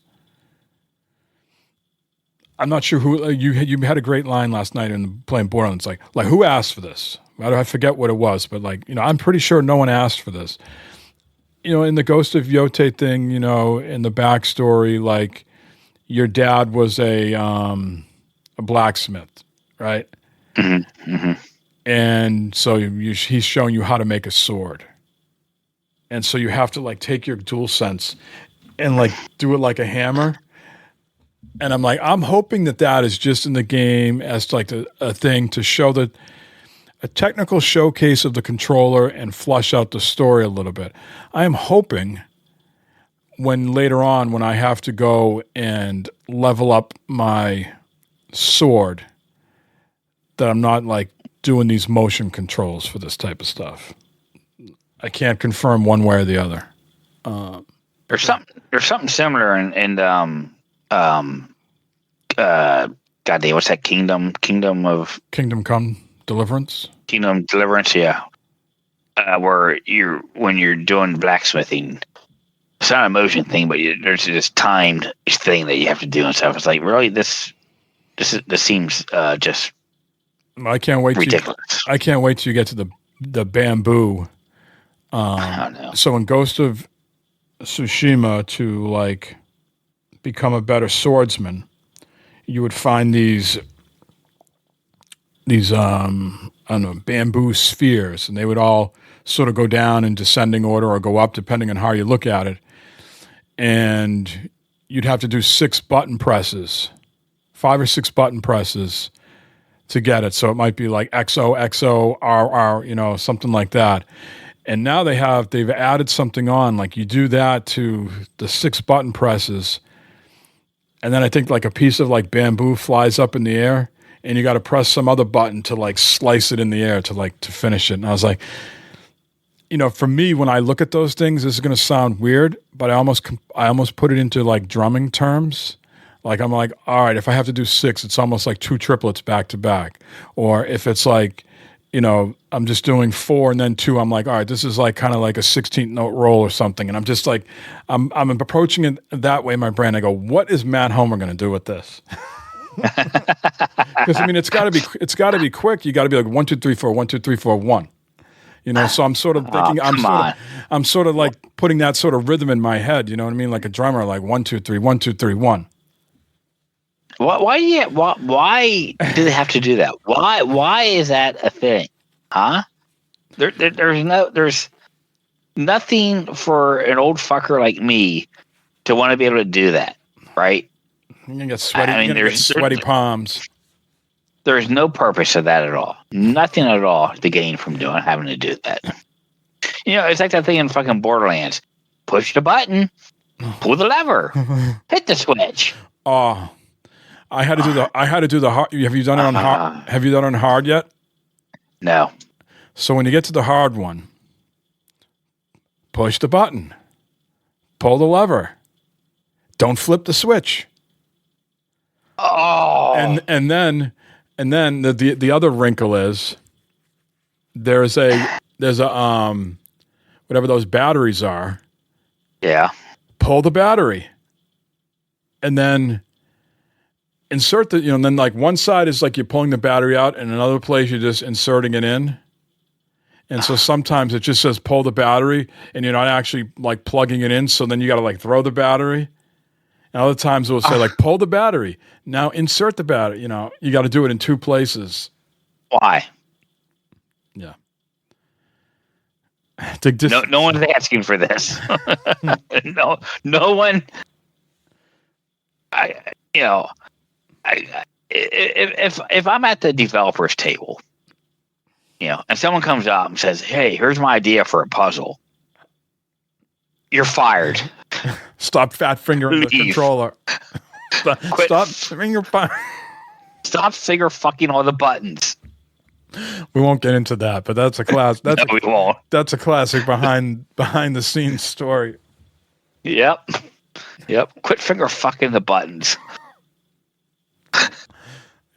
I'm not sure who you had a great line last night in playing Borderlands. Like who asked for this? I forget what it was, but I'm pretty sure no one asked for this. In the Ghost of Yotei thing, in the backstory, like your dad was a blacksmith, right? Mm-hmm. Mm-hmm. And so he's showing you how to make a sword. And so you have to take your DualSense and do it like a hammer. And I'm hoping that is just in the game as a thing to show a technical showcase of the controller and flush out the story a little bit. I am hoping later on when I have to go and level up my sword that I'm not doing these motion controls for this type of stuff. I can't confirm one way or the other. There's something similar in goddamn, what's that Kingdom Come Deliverance? Kingdom Deliverance, yeah. Where when you're doing blacksmithing, it's not a motion thing, but there's this timed thing that you have to do and stuff. It's really this seems just I can't wait ridiculous. I can't wait till you get to the bamboo. So in Ghost of Tsushima, to become a better swordsman, you would find these bamboo spheres, and they would all sort of go down in descending order or go up depending on how you look at it. And you'd have to do 5 or 6 button presses to get it. So it might be XO, XO, RR, something like that. And now they've added something on, you do that to the 6 button presses, and then I think a piece of bamboo flies up in the air, and you got to press some other button to slice it in the air to finish it. And I was for me, when I look at those things, this is going to sound weird, but I almost put it into drumming terms. I'm all right, if I have to do 6, it's almost like 2 triplets back to back. Or if it's I'm just doing 4 and then 2, I'm all right, this is kind of like a 16th note roll or something. And I'm just I'm approaching it that way in my brain. I go, what is Matt Homer going to do with this? Because it's got to be quick. You got to be 1 2 3 4 1 2 3 4 1. So I'm sort of thinking, I'm sort of putting that sort of rhythm in my head. You know what I mean? Like a drummer, 1 2 3 1 2 3 1. Why do they have to do that? Why is that a thing? Huh? There's nothing for an old fucker like me to want to be able to do that, right? You're gonna get sweaty. Sweaty palms. There's no purpose to that at all. Nothing at all to gain from having to do that. It's like that thing in fucking Borderlands. Push the button, pull the lever, hit the switch. Oh, I had to do the hard. Have you done it on hard? Have you done it on hard yet? No. So when you get to the hard one, push the button, pull the lever, don't flip the switch. Oh. And then the other wrinkle is there's a whatever those batteries are. Yeah. Pull the battery. And then insert the, and then like one side is like you're pulling the battery out, and another place you're just inserting it in. And so sometimes it just says pull the battery, and you're not actually like plugging it in. So then you got to like throw the battery. And other times it will say like pull the battery. Now insert the battery. You got to do it in two places. Why? Yeah. No one's asking for this. No one. If I'm at the developer's table, and someone comes up and says, "Hey, here's my idea for a puzzle," you're fired. Stop fat fingering the controller. Stop finger fucking all the buttons. We won't get into that, but that's a class. We won't. That's a classic behind the scenes story. Yep. Quit finger fucking the buttons.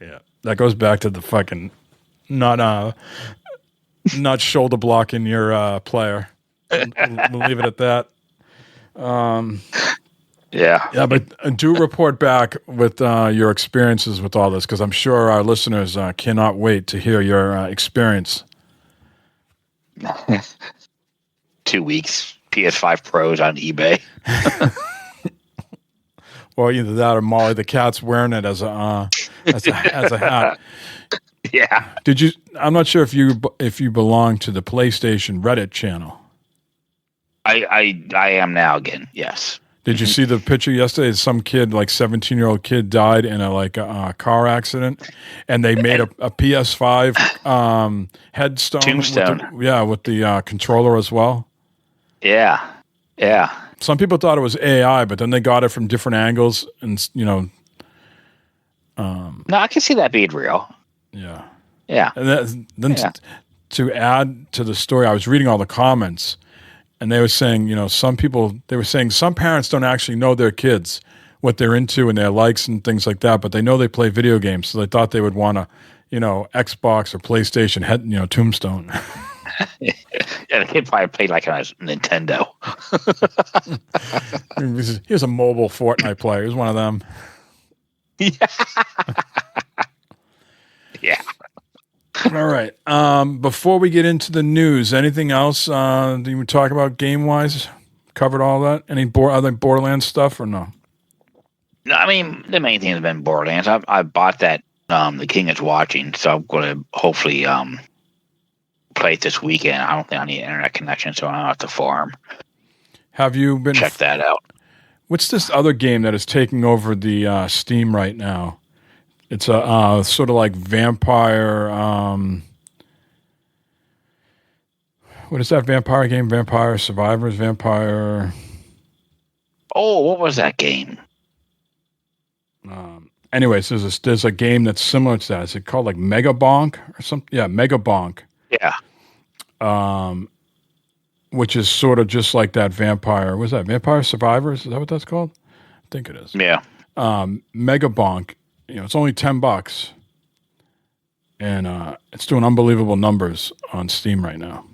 Yeah, that goes back to the fucking not shoulder blocking your player. We'll leave it at that. Yeah, but do report back with your experiences with all this, because I'm sure our listeners cannot wait to hear your experience. 2 weeks, PS5 Pros on eBay. Or either that or Molly the cat's wearing it as a hat. Yeah. Did you? I'm not sure if you belong to the PlayStation Reddit channel. I am now again. Yes. Did you see the picture yesterday? Some kid, like 17-year-old kid, died in a car accident, and they made a PS5 headstone. Tombstone. With the controller as well. Yeah. Some people thought it was AI, but then they got it from different angles, and No, I can see that being real. Yeah. Yeah. And then to add to the story, I was reading all the comments. And they were saying, some parents don't actually know their kids, what they're into and their likes and things like that, but they know they play video games, so they thought they would want a, Xbox or PlayStation Tombstone. Yeah, the kid probably played like a Nintendo. Here's a mobile Fortnite player. Here's one of them. Yeah. All right. Before we get into the news, anything else that you would talk about game-wise? Covered all that? Any other Borderlands stuff or no? No, I mean, the main thing has been Borderlands. I bought that The King is Watching, so I'm going to hopefully play it this weekend. I don't think I need an internet connection, so I don't have to farm. Have you been... Check that out. What's this other game that is taking over the Steam right now? It's a sort of like vampire. What is that vampire game? Vampire Survivors? Vampire. Oh, what was that game? Anyways, there's a game that's similar to that. Is it called like Mega Bonk or something? Yeah, Mega Bonk. Yeah. Which is sort of just like that vampire. Was that Vampire Survivors? Is that what that's called? I think it is. Yeah. Mega Bonk. It's only $10, and it's doing unbelievable numbers on Steam right now.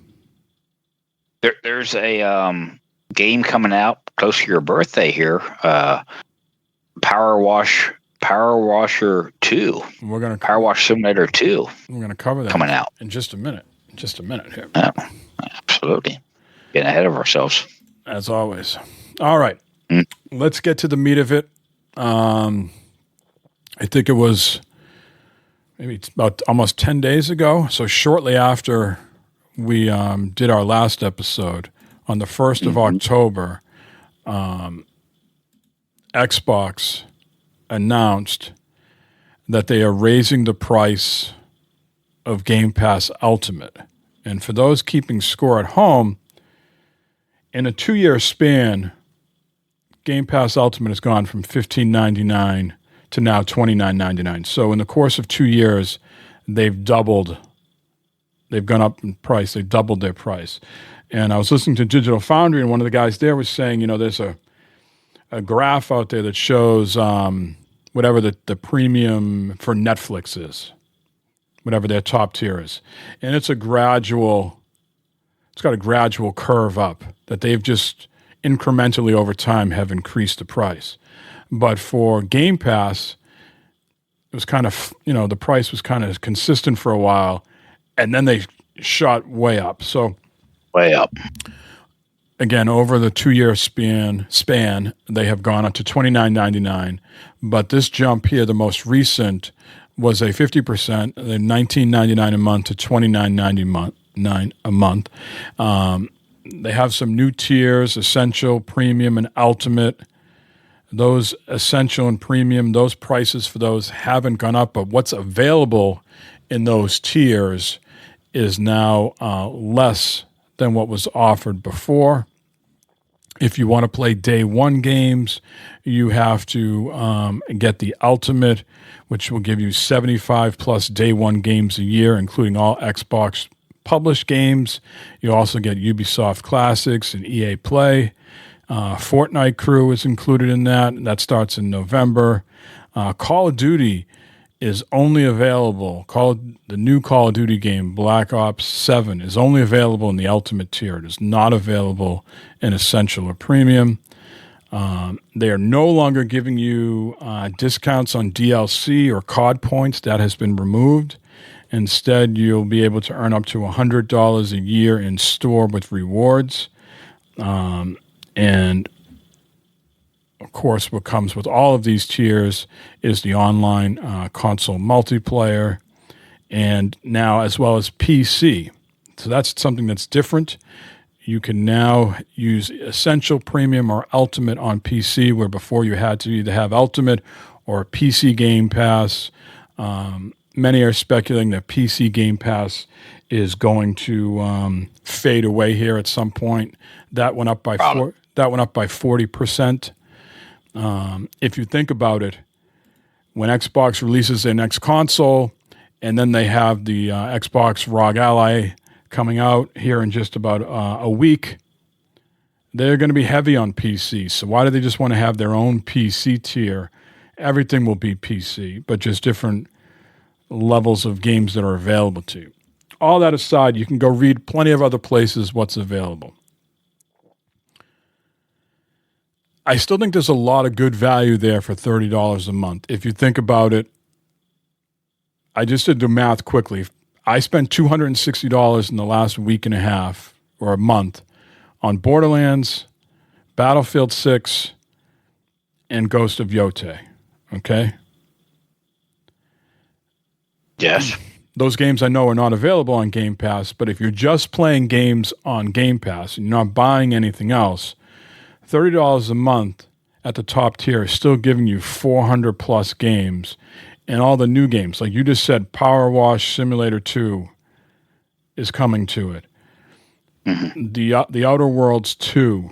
There's a game coming out close to your birthday here. Power Washer 2. Power Wash Simulator 2. We're gonna cover that coming out in just a minute. Just a minute here. Absolutely, getting ahead of ourselves as always. All right, Let's get to the meat of it. I think it was maybe about almost 10 days ago. So shortly after we did our last episode on the 1st of October, Xbox announced that they are raising the price of Game Pass Ultimate. And for those keeping score at home, in a 2-year span, Game Pass Ultimate has gone from $15.99 to now $29.99. So in the course of 2 years, they've doubled. They've gone up in price. They doubled their price. And I was listening to Digital Foundry, and one of the guys there was saying, there's a graph out there that shows whatever the premium for Netflix is, whatever their top tier is. And it's got a gradual curve up that they've just incrementally over time have increased the price. But for Game Pass, it was kind of, the price was kind of consistent for a while, and then they shot way up. So way up. Again, over the 2-year span, they have gone up to $29.99. But this jump here, the most recent, was a 50%, $19.99 a month to $29.99 a month. They have some new tiers, Essential, Premium, and Ultimate. Those Essential and Premium, those prices for those haven't gone up, but what's available in those tiers is now less than what was offered before. If you want to play day one games, you have to get the Ultimate, which will give you 75 plus day one games a year, including all Xbox published games. You also get Ubisoft Classics and EA Play. Fortnite Crew is included in that. That starts in November. Call of Duty is only available. The new Call of Duty game, Black Ops 7, is only available in the Ultimate tier. It is not available in Essential or Premium. They are no longer giving you discounts on DLC or COD points. That has been removed. Instead, you'll be able to earn up to $100 a year in store with rewards. And of course, what comes with all of these tiers is the online console multiplayer, and now as well as PC. So that's something that's different. You can now use Essential, Premium, or Ultimate on PC, where before you had to either have Ultimate or PC Game Pass. Many are speculating that PC Game Pass is going to fade away here at some point. That went up by 40%. If you think about it, when Xbox releases their next console, and then they have the Xbox ROG Ally coming out here in just about a week, they're going to be heavy on PC. So why do they just want to have their own PC tier? Everything will be PC, but just different levels of games that are available to you. All that aside, you can go read plenty of other places what's available. I still think there's a lot of good value there for $30 a month. If you think about it, I just did the math quickly. I spent $260 in the last week and a half or a month on Borderlands, Battlefield 6, and Ghost of Yotei. Okay? Yes. Those games I know are not available on Game Pass, but if you're just playing games on Game Pass and you're not buying anything else, $30 a month at the top tier is still giving you 400 plus games, and all the new games. Like you just said, Power Wash Simulator 2 is coming to it. Mm-hmm. The Outer Worlds 2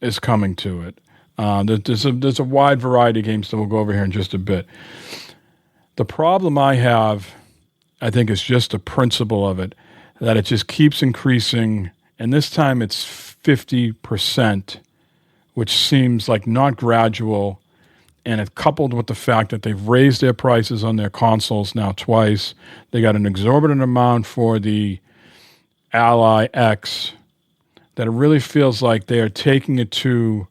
is coming to it. There's a wide variety of games that we'll go over here in just a bit. The problem I have, I think, is just the principle of it, that it just keeps increasing, and this time it's 50%, which seems like not gradual, and it coupled with the fact that they've raised their prices on their consoles now twice. They got an exorbitant amount for the Ally X, that it really feels like they are taking it to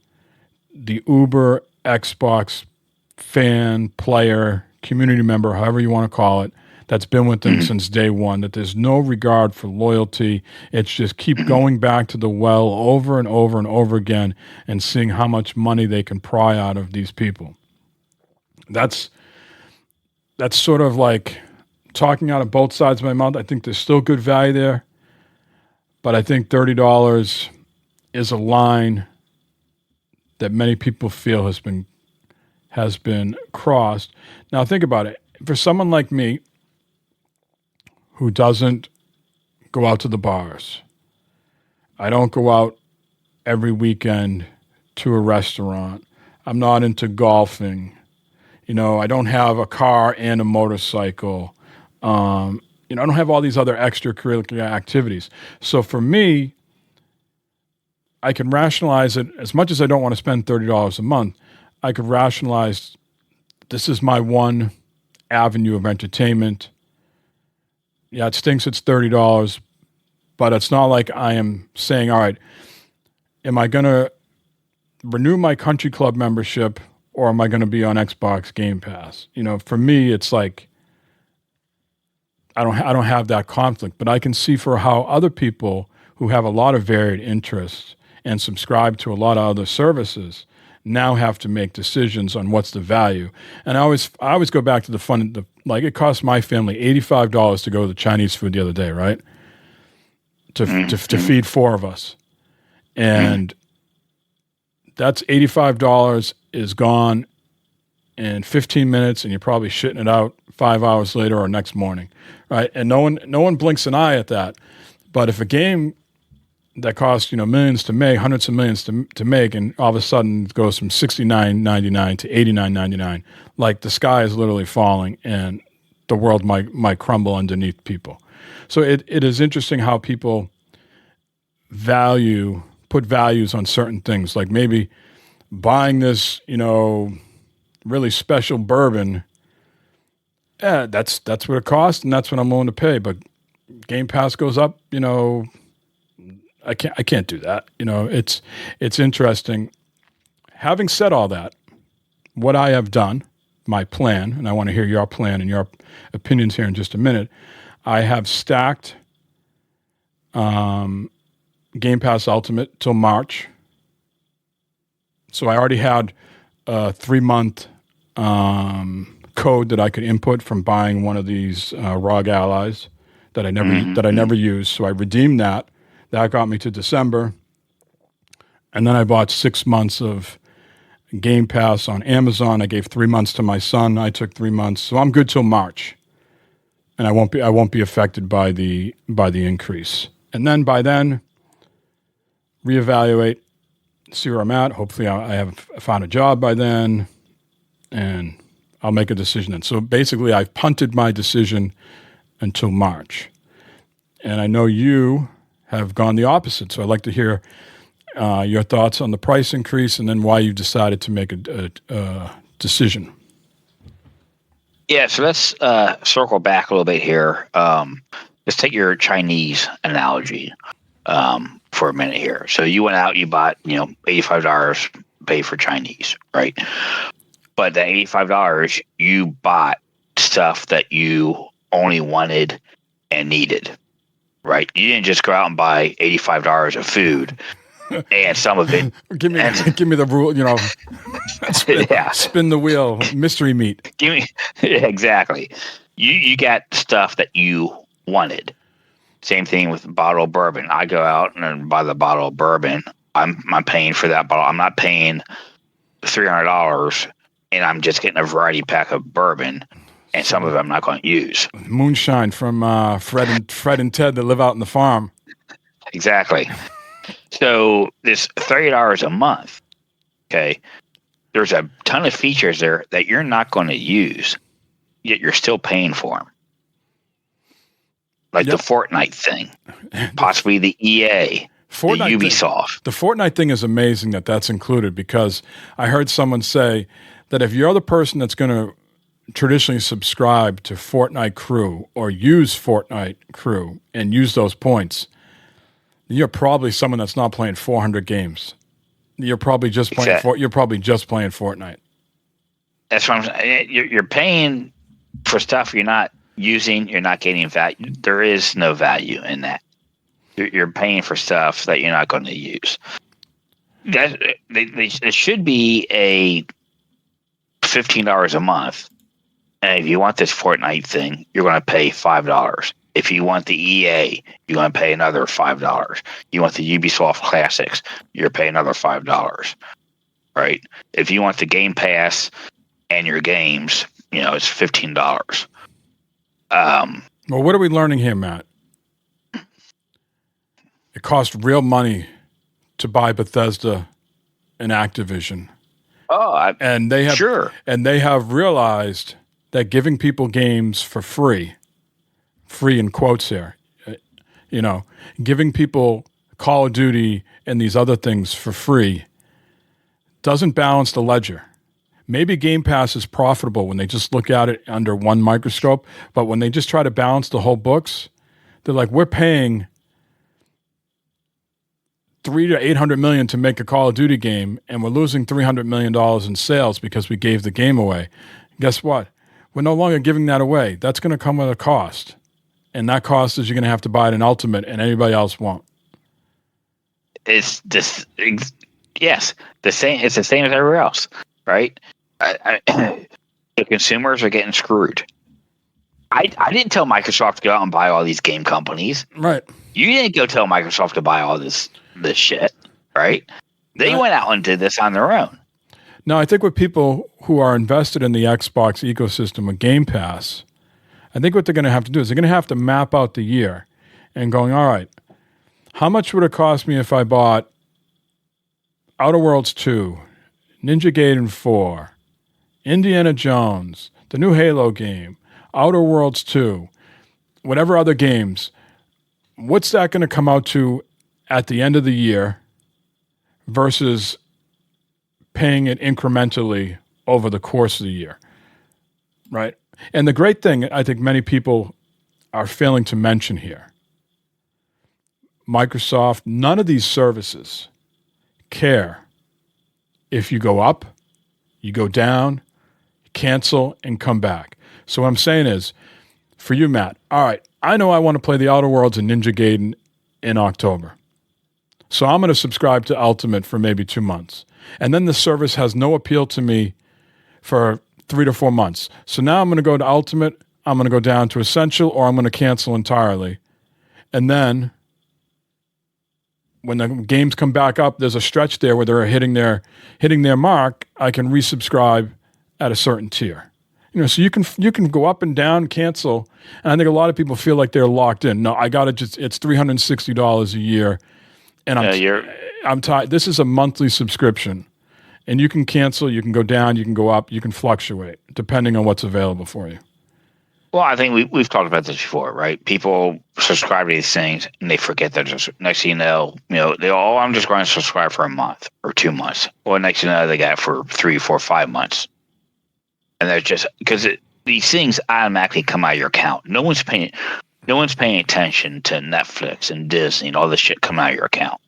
the Uber Xbox fan, player, community member, however you want to call it, that's been with them since day one, that there's no regard for loyalty. It's just keep going back to the well over and over and over again and seeing how much money they can pry out of these people. That's sort of like talking out of both sides of my mouth. I think there's still good value there, but I think $30 is a line that many people feel has been crossed. Now think about it. For someone like me who doesn't go out to the bars, I don't go out every weekend to a restaurant. I'm not into golfing. I don't have a car and a motorcycle. I don't have all these other extracurricular activities. So for me, I can rationalize it as much as I don't want to spend $30 a month. I could rationalize this is my one avenue of entertainment. Yeah, it stinks it's $30, but it's not like I am saying, all right, am I going to renew my country club membership or am I going to be on Xbox Game Pass? For me, it's like I don't have that conflict, but I can see for how other people who have a lot of varied interests and subscribe to a lot of other services now have to make decisions on what's the value. And I always go back to the fun. It cost my family $85 to go to the Chinese food the other day, right? To feed 4 of us, and that's $85 is gone in 15 minutes, and you're probably shitting it out 5 hours later or next morning, right? And no one blinks an eye at that. But if a game that costs millions to make, hundreds of millions to make, and all of a sudden it goes from $69.99 to $89.99, like the sky is literally falling, and the world might crumble underneath people. So it is interesting how people put values on certain things, like maybe buying this, really special bourbon. Yeah, that's what it costs, and that's what I'm willing to pay. But Game Pass goes up, I can't do that. It's interesting. Having said all that, what I have done, my plan, and I want to hear your plan and your opinions here in just a minute. I have stacked Game Pass Ultimate till March. So I already had a 3-month code that I could input from buying one of these ROG Allies that I never used. So I redeemed that. That got me to December. And then I bought 6 months of Game Pass on Amazon. I gave 3 months to my son. I took 3 months. So I'm good till March. And I won't be affected by the increase. And then by then, reevaluate, see where I'm at. Hopefully I have found a job by then, and I'll make a decision then. So basically I've punted my decision until March. And I know you have gone the opposite. So I'd like to hear your thoughts on the price increase and then why you decided to make a decision. Yeah, so let's circle back a little bit here. Let's take your Chinese analogy for a minute here. So you went out, you bought, $85 pay for Chinese, right? But that $85, you bought stuff that you only wanted and needed, right? You didn't just go out and buy $85 of food and some of it. give me the rule, spin the wheel, mystery meat. Exactly. You got stuff that you wanted. Same thing with bottle of bourbon. I go out and buy the bottle of bourbon. I'm paying for that bottle. I'm not paying $300, and I'm just getting a variety pack of bourbon, and some of it I'm not going to use. Moonshine from Fred and Ted that live out in the farm. Exactly. So this $30 a month, okay, there's a ton of features there that you're not going to use, yet you're still paying for them. Like the Fortnite thing, possibly the EA, Fortnite the Ubisoft. The Fortnite thing is amazing that's included, because I heard someone say that if you're the person that's going to traditionally subscribe to Fortnite Crew or use Fortnite Crew and use those points, you're probably someone that's not playing 400 games. You're probably just playing. You're probably just playing Fortnite. That's what I'm saying. You're paying for stuff you're not using. You're not getting value. There is no value in that. You're paying for stuff that you're not going to use. That it should be a $15 a month. And if you want this Fortnite thing, you're going to pay $5. If you want the EA, you're going to pay another $5. You want the Ubisoft Classics, you're paying another $5. Right? If you want the Game Pass and your games, it's $15. Well, what are we learning here, Matt? It costs real money to buy Bethesda and Activision. And they have realized that giving people games for free in quotes here, giving people Call of Duty and these other things for free doesn't balance the ledger. Maybe Game Pass is profitable when they just look at it under one microscope, but when they just try to balance the whole books, they're like, we're paying $300 to $800 million to make a Call of Duty game, and we're losing $300 million in sales because we gave the game away. Guess what? We're no longer giving that away. That's going to come with a cost, and that cost is you're going to have to buy it in Ultimate, and anybody else won't. It's this, yes, the same. It's the same as everywhere else, right? The consumers are getting screwed. I didn't tell Microsoft to go out and buy all these game companies. Right. You didn't go tell Microsoft to buy all this shit, right? They went out and did this on their own. No, I think with people who are invested in the Xbox ecosystem with Game Pass, I think what they're going to have to do is they're going to have to map out the year and going, all right, how much would it cost me if I bought Outer Worlds 2, Ninja Gaiden 4, Indiana Jones, the new Halo game, Outer Worlds 2, whatever other games, what's that going to come out to at the end of the year versus paying it incrementally over the course of the year, right? And the great thing I think many people are failing to mention here, Microsoft, none of these services care if you go up, you go down, cancel, and come back. So what I'm saying is, for you, Matt, all right, I know I want to play the Outer Worlds and Ninja Gaiden in October. So I'm going to subscribe to Ultimate for maybe 2 months. And then the service has no appeal to me for 3 to 4 months. So now I'm going to go to Ultimate, I'm going to go down to Essential, or I'm going to cancel entirely. And then when the games come back up, there's a stretch there where they're hitting their mark, I can resubscribe at a certain tier. So you can go up and down, cancel, and I think a lot of people feel like they're locked in. No, I got to it's $360 a year, and I'm tired. This is a monthly subscription, and you can cancel, you can go down, you can go up, you can fluctuate depending on what's available for you. Well, I think we've talked about this before, right? People subscribe to these things and they forget that just next thing I'm just going to subscribe for a month or 2 months. Well, next thing you know, they got it for 3, 4, 5 months. And they're just because these things automatically come out of your account. No one's paying attention to Netflix and Disney and all this shit come out of your account.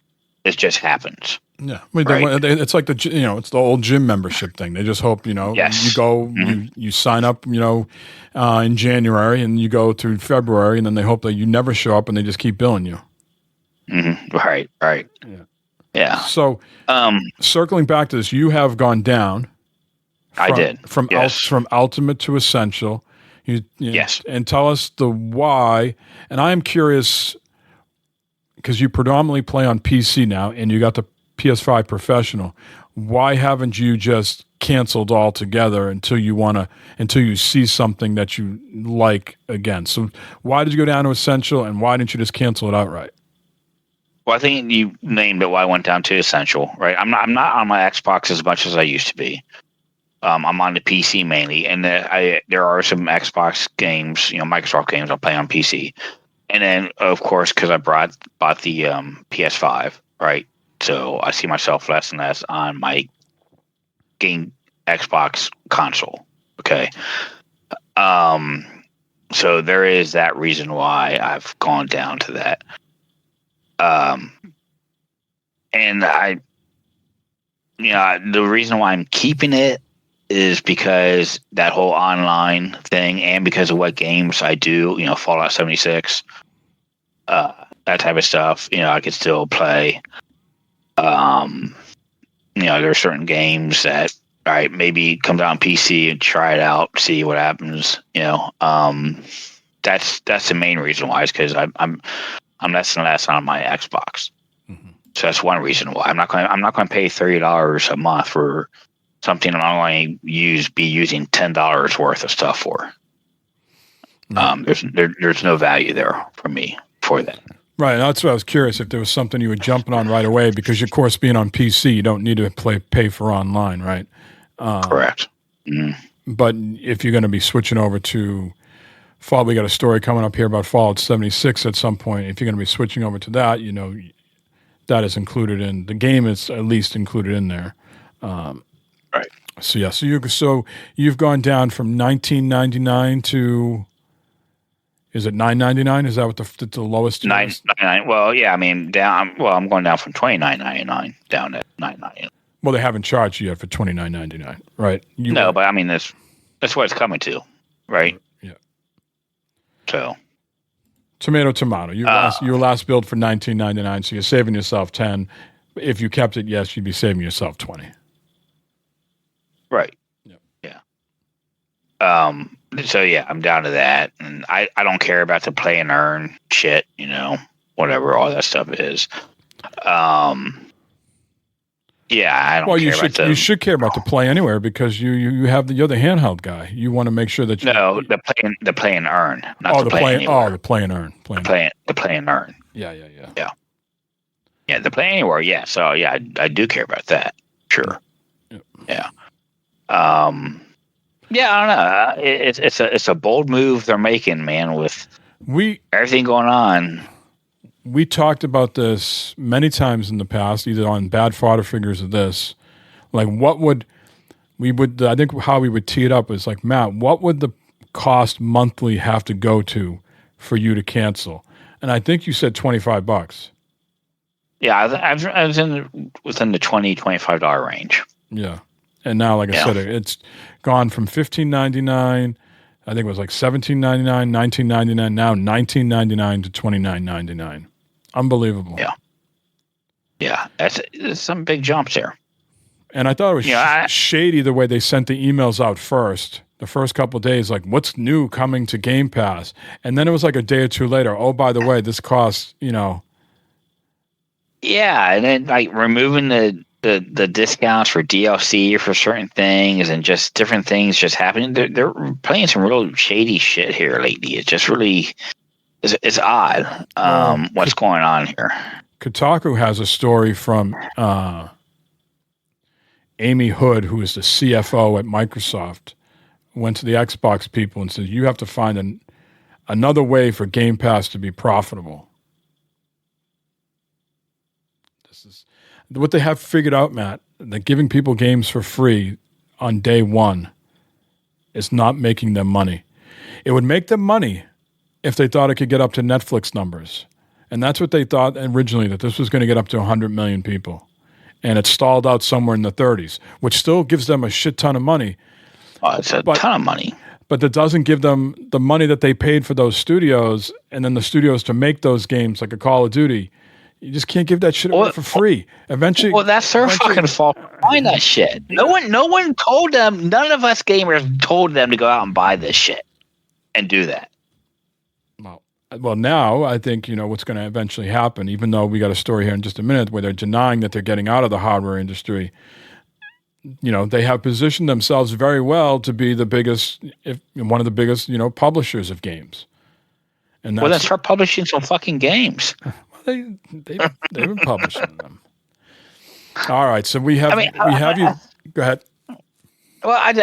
It just happens. Yeah, right? It's like it's the old gym membership thing. They just hope yes. You go, you sign up, in January, and you go through February, and then they hope that you never show up, and they just keep billing you. Mm-hmm. Right. Yeah. So, circling back to this, you have gone down. I did from Ultimate to Essential. Yes, and tell us the why. And I am curious because you predominantly play on PC now, and you got the PS5 Professional. Why haven't you just canceled altogether until you see something that you like again? So why did you go down to Essential, and why didn't you just cancel it outright? Well, I think you named it. Why I went down to Essential. Right, I'm not on my Xbox as much as I used to be. I'm on the PC mainly, and there are some Xbox games, Microsoft games I'll play on PC. And then, of course, because I bought the PS5, right? So I see myself less and less on my game Xbox console. Okay. So there is that reason why I've gone down to that. And the reason why I'm keeping it is because that whole online thing, and because of what games I do, Fallout 76, that type of stuff, I could still play. There are certain games that, all right, maybe come down on PC and try it out, see what happens. That's the main reason why, is because I'm less and less on my Xbox. Mm-hmm. So that's one reason why I'm not going to pay $30 a month for something I'm only be using $10 worth of stuff for. There's no value there for me for that. Right. That's what I was curious if there was something you were jumping on right away because, of course, being on PC, you don't need to pay for online, right? Correct. But if you're going to be switching over to Fallout, we got a story coming up here about Fallout 76 at some point. If you're going to be switching over to that, that is included in the game. Is at least included in there. Right. So yeah. So you've gone down from $19.99 to. Is it $9.99? Is that what the lowest? $9.99. Well, yeah. I mean, down. Well, I'm going down from $29.99 down to $9.99. Well, they haven't charged you yet for $29.99, right? But I mean that's what it's coming to, right? Yeah. So. Tomato. Your last build for $19.99, so you're saving yourself $10. If you kept it, yes, you'd be saving yourself $20. Right. Yep. Yeah. So yeah, I'm down to that, and I don't care about the play and earn shit, whatever all that stuff is. Yeah, I don't. Well, you should care about the play anywhere because you're the handheld guy. You want to make sure that the play and earn, not the play anywhere. The play and earn, the play and earn. Yeah. The play anywhere. Yeah, so yeah, I do care about that. Sure. Yep. Yeah. Yeah, I don't know. It's a bold move they're making, man. With everything going on. We talked about this many times in the past, either on Bad Fodder Figures or this. Like, I think how we would tee it up is like, Matt, what would the cost monthly have to go to for you to cancel? And I think you said $25. Yeah, I was within the $20-$25 range. Yeah. And now, like I said, it's gone from $15.99, I think it was like $17.99, $19.99, now $19.99 to $29.99. Unbelievable. Yeah. That's some big jumps there. And I thought it was shady the way they sent the emails out first. The first couple of days, like, what's new coming to Game Pass? And then it was like a day or two later, oh, by the way, this costs, Yeah, and then like removing the discounts for DLC for certain things and just different things just happening. They're playing some real shady shit here lately. It's just really it's odd what's going on here. Kotaku has a story from Amy Hood, who is the CFO at Microsoft, went to the Xbox people and said, you have to find another way for Game Pass to be profitable. This is what they have figured out, Matt, that giving people games for free on day one is not making them money. It would make them money if they thought it could get up to Netflix numbers. And that's what they thought originally, that this was going to get up to 100 million people. And it stalled out somewhere in the 30s, which still gives them a shit ton of money. It's a ton of money. But that doesn't give them the money that they paid for those studios and then the studios to make those games like a Call of Duty. You just can't give that shit away for free. Eventually, that's their fucking fault. Find that shit. No one told them. None of us gamers told them to go out and buy this shit and do that. Well, now I think what's going to eventually happen. Even though we got a story here in just a minute where they're denying that they're getting out of the hardware industry. They have positioned themselves very well to be the biggest, one of the biggest, publishers of games. And then start publishing some fucking games. They've been publishing them. All right, so we have you. Go ahead. Well,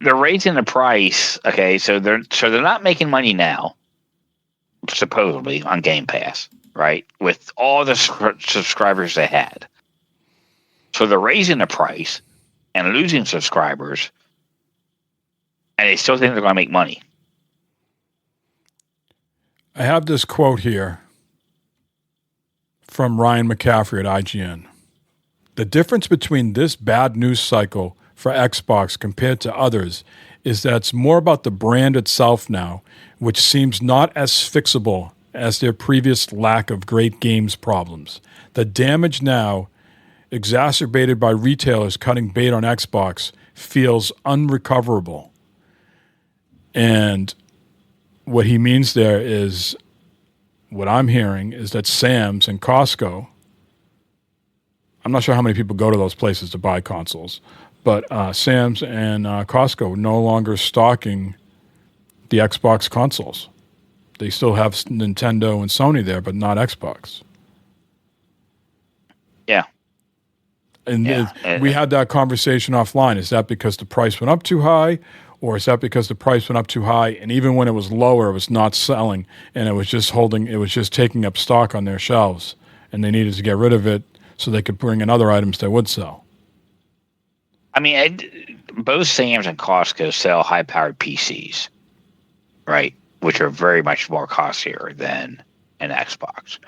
they're raising the price. Okay, so they're not making money now, supposedly on Game Pass, right? With all the subscribers they had, so they're raising the price and losing subscribers, and they still think they're going to make money. I have this quote here from Ryan McCaffrey at IGN. The difference between this bad news cycle for Xbox compared to others is that it's more about the brand itself now, which seems not as fixable as their previous lack of great games problems. The damage now, exacerbated by retailers cutting bait on Xbox, feels unrecoverable. And what he means there is, what I'm hearing is that Sam's and Costco I'm not sure how many people go to those places to buy consoles, but Sam's and Costco no longer stocking the Xbox consoles. They still have Nintendo and Sony there, but not Xbox. Yeah. And we had that conversation offline. Is that because the price went up too high, or is that because the price went up too high and even when it was lower, it was not selling and it was just taking up stock on their shelves and they needed to get rid of it so they could bring in other items that would sell? I mean, both Sam's and Costco sell high-powered PCs, right? Which are very much more costlier than an Xbox.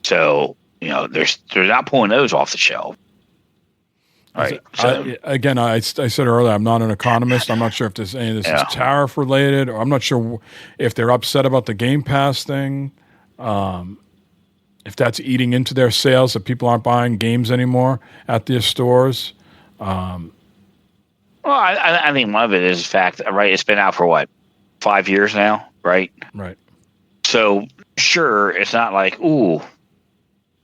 So, they're not pulling those off the shelf. Right. I said earlier, I'm not an economist. I'm not sure if any of this is tariff related, or I'm not sure if they're upset about the Game Pass thing. If that's eating into their sales, that people aren't buying games anymore at their stores. Well, I think one of it is the fact, right? It's been out for what, 5 years now, right? Right. So sure, it's not like,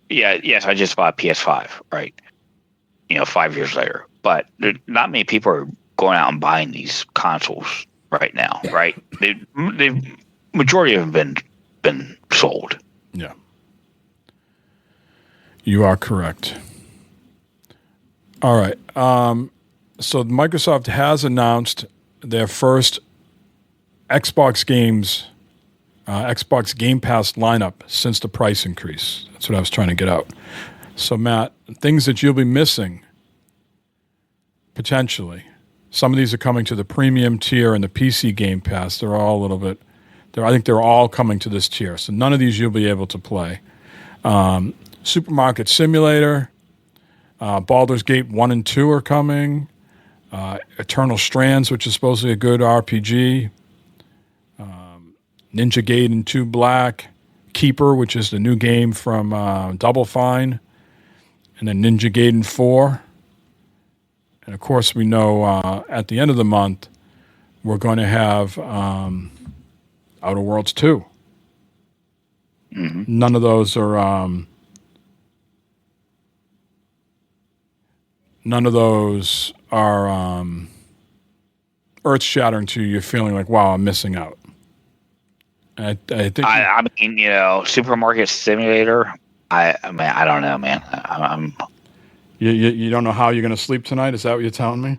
yes, I just bought PS5, right? 5 years later, but not many people are going out and buying these consoles right now, right? The majority of them been sold. Yeah, you are correct. All right. So Microsoft has announced their first Xbox games, Xbox Game Pass lineup since the price increase. That's what I was trying to get out. So, Matt, things that you'll be missing, potentially. Some of these are coming to the premium tier and the PC Game Pass. They're all a little bit, I think they're all coming to this tier. So none of these you'll be able to play. Supermarket Simulator, Baldur's Gate 1 and 2 are coming. Eternal Strands, which is supposedly a good RPG. Ninja Gaiden 2 Black. Keeper, which is the new game from Double Fine. And then Ninja Gaiden 4. And, of course, we know at the end of the month, we're going to have Outer Worlds 2. Mm-hmm. None of those are... earth-shattering to you. You're feeling like, wow, I'm missing out. I think... I mean, Supermarket Simulator... I mean, I don't know, man. I'm You don't know how you're going to sleep tonight? Is that what you're telling me?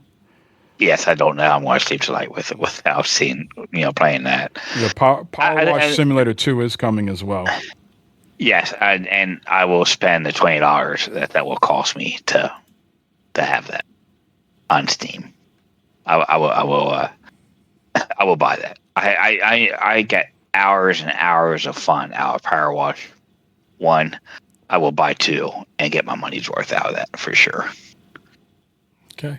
Yes, I don't know. I'm going to sleep tonight without seeing, playing that. The Power Wash Simulator 2 is coming as well. Yes, and I will spend the $20 that will cost me to have that on Steam. I will buy that. I get hours and hours of fun out of Power Wash 1. I will buy 2 and get my money's worth out of that for sure. Okay.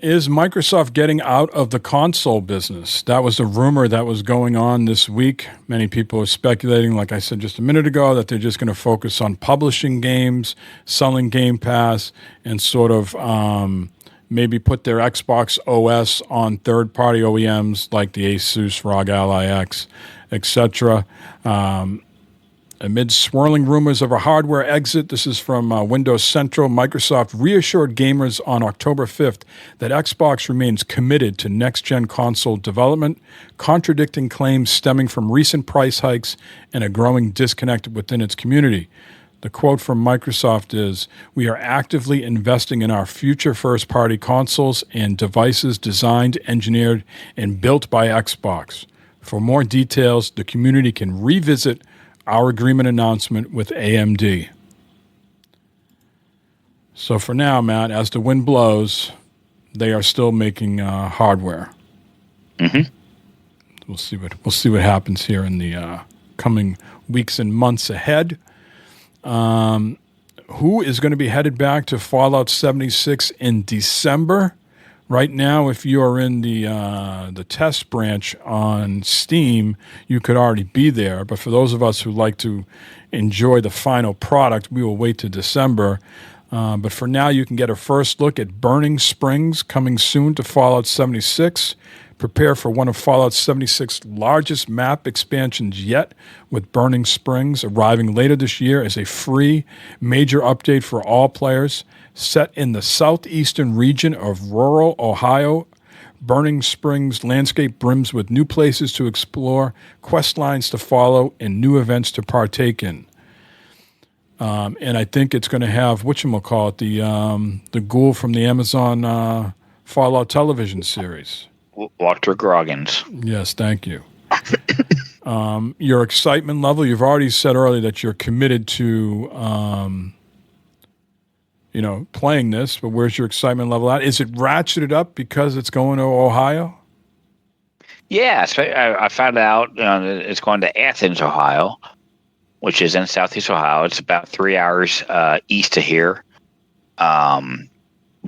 Is Microsoft getting out of the console business? That was a rumor that was going on this week. Many people are speculating, like I said just a minute ago, that they're just going to focus on publishing games, selling Game Pass, and sort of maybe put their Xbox OS on third-party OEMs like the Asus ROG Ally X, etc. Amid swirling rumors of a hardware exit, this is from Windows Central, Microsoft reassured gamers on October 5th that Xbox remains committed to next-gen console development, contradicting claims stemming from recent price hikes and a growing disconnect within its community. The quote from Microsoft is, "We are actively investing in our future first-party consoles and devices designed, engineered, and built by Xbox. For more details, the community can revisit our agreement announcement with AMD." So for now, Matt, as the wind blows, they are still making hardware. Mm-hmm. We'll see what happens here in the coming weeks and months ahead. Who is going to be headed back to Fallout 76 in December? Right now, if you are in the test branch on Steam, you could already be there. But for those of us who like to enjoy the final product, we will wait to December. But for now, you can get a first look at Burning Springs coming soon to Fallout 76. Prepare for one of Fallout 76's largest map expansions yet, with Burning Springs arriving later this year as a free major update for all players. Set in the southeastern region of rural Ohio, Burning Springs landscape brims with new places to explore, quest lines to follow, and new events to partake in. And I think it's going to have, whatchamacallit, the ghoul from the Amazon Fallout television series. Walter Groggins. Yes, thank you. Your excitement level, you've already said earlier that you're committed to, playing this, but where's your excitement level at? Is it ratcheted up because it's going to Ohio? Yeah, so I found out it's going to Athens, Ohio, which is in southeast Ohio. It's about 3 hours east of here.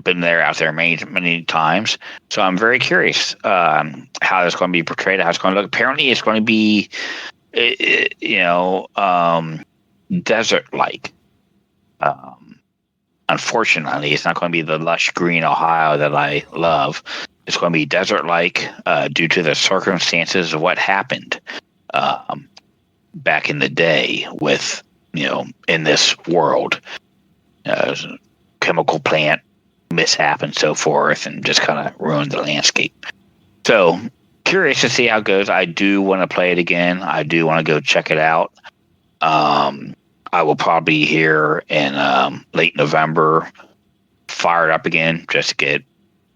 Been out there many times. So I'm very curious how it's going to be portrayed, how it's going to look. Apparently, it's going to be, desert-like. Unfortunately, it's not going to be the lush green Ohio that I love. It's going to be desert-like due to the circumstances of what happened back in the day with, in this world. Chemical plant mishap and so forth, and just kind of ruined the landscape. So, curious to see how it goes. I do want to play it again. I do want to go check it out. I will probably be here in late November, fire it up again, just to get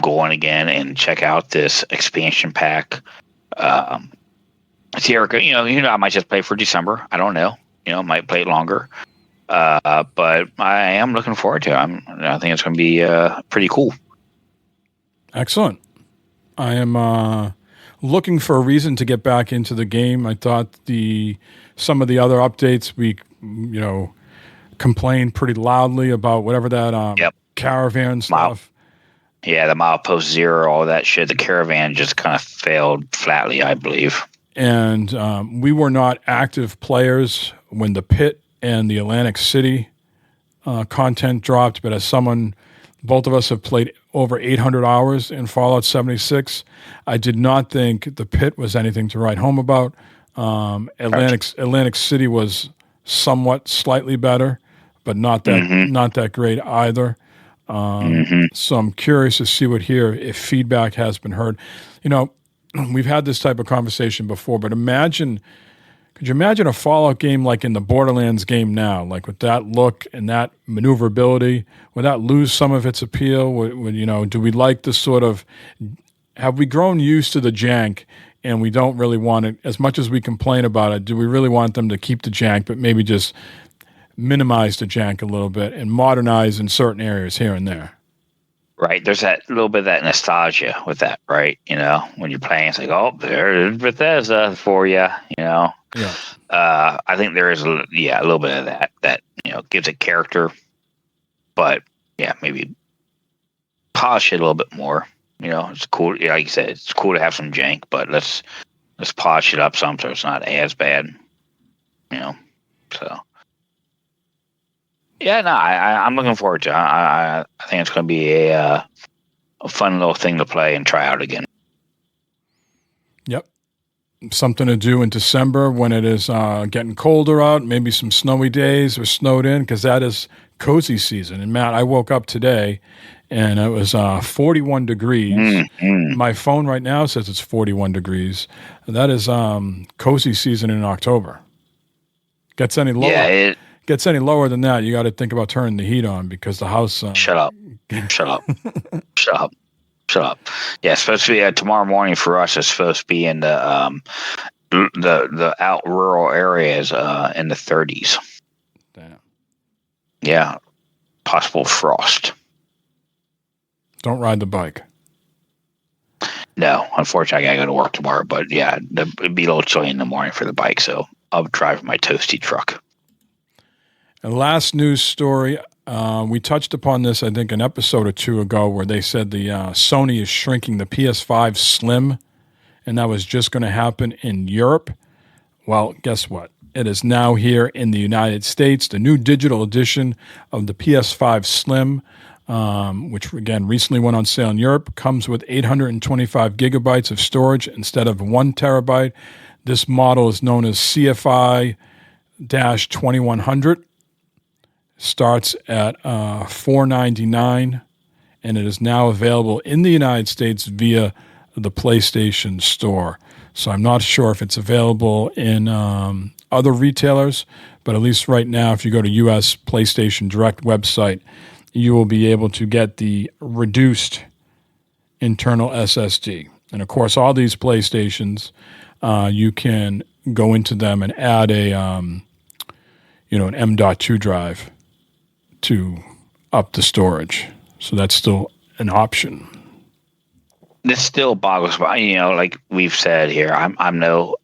going again and check out this expansion pack. See how it goes. I might just play for December. I don't know. I might play it longer. But I am looking forward to it. I think it's going to be pretty cool. Excellent. I am looking for a reason to get back into the game. I thought some of the other updates we complained pretty loudly about, whatever that caravan stuff. The Milepost Zero, all that shit. The caravan just kind of failed flatly, I believe. And we were not active players when the pit and the Atlantic City content dropped, but as both of us have played over 800 hours in Fallout 76, I did not think the pit was anything to write home about. Atlantic City was slightly better, but not that great either. So I'm curious to see if feedback has been heard. We've had this type of conversation before, but could you imagine a Fallout game like in the Borderlands game now, like with that look and that maneuverability? Would that lose some of its appeal? Do we like the sort of, have we grown used to the jank and we don't really want it, as much as we complain about it, do we really want them to keep the jank, but maybe just minimize the jank a little bit and modernize in certain areas here and there? Right. There's that little bit of that nostalgia with that, right? When you're playing, it's like, oh, there's Bethesda for you, Yeah. I think there is a little bit of that gives it character, but maybe polish it a little bit more. It's cool. Like you said, it's cool to have some jank, but let's polish it up some so it's not as bad. So. Yeah, no, I'm looking forward to it. I think it's going to be a fun little thing to play and try out again. Yep. Something to do in December when it is getting colder out, maybe some snowy days or snowed in, because that is cozy season. And Matt, I woke up today and it was 41 degrees. Mm-hmm. My phone right now says it's 41 degrees. And that is cozy season in October. Gets any lower? Yeah, gets any lower than that, you got to think about turning the heat on because the house. Shut up! Yeah, it's supposed to be tomorrow morning for us. It's supposed to be in the out rural areas in the 30s. Damn. Yeah, possible frost. Don't ride the bike. No, unfortunately, I got to go to work tomorrow. But yeah, it'd be a little chilly in the morning for the bike, so I'll drive my toasty truck. And last news story, we touched upon this, I think, an episode or two ago, where they said the Sony is shrinking the PS5 Slim, and that was just going to happen in Europe. Well, guess what? It is now here in the United States. The new digital edition of the PS5 Slim which again recently went on sale in Europe. Comes with 825 gigabytes of storage instead of 1 terabyte. This model is known as CFI-2100. Starts at $499, and it is now available in the United States via the PlayStation Store. So I'm not sure if it's available in other retailers, but at least right now, if you go to U.S. PlayStation Direct website, you will be able to get the reduced internal SSD. And of course, all these PlayStations, you can go into them and add an M.2 drive to up the storage. So that's still an option. This still boggles my, like we've said here, I'm no,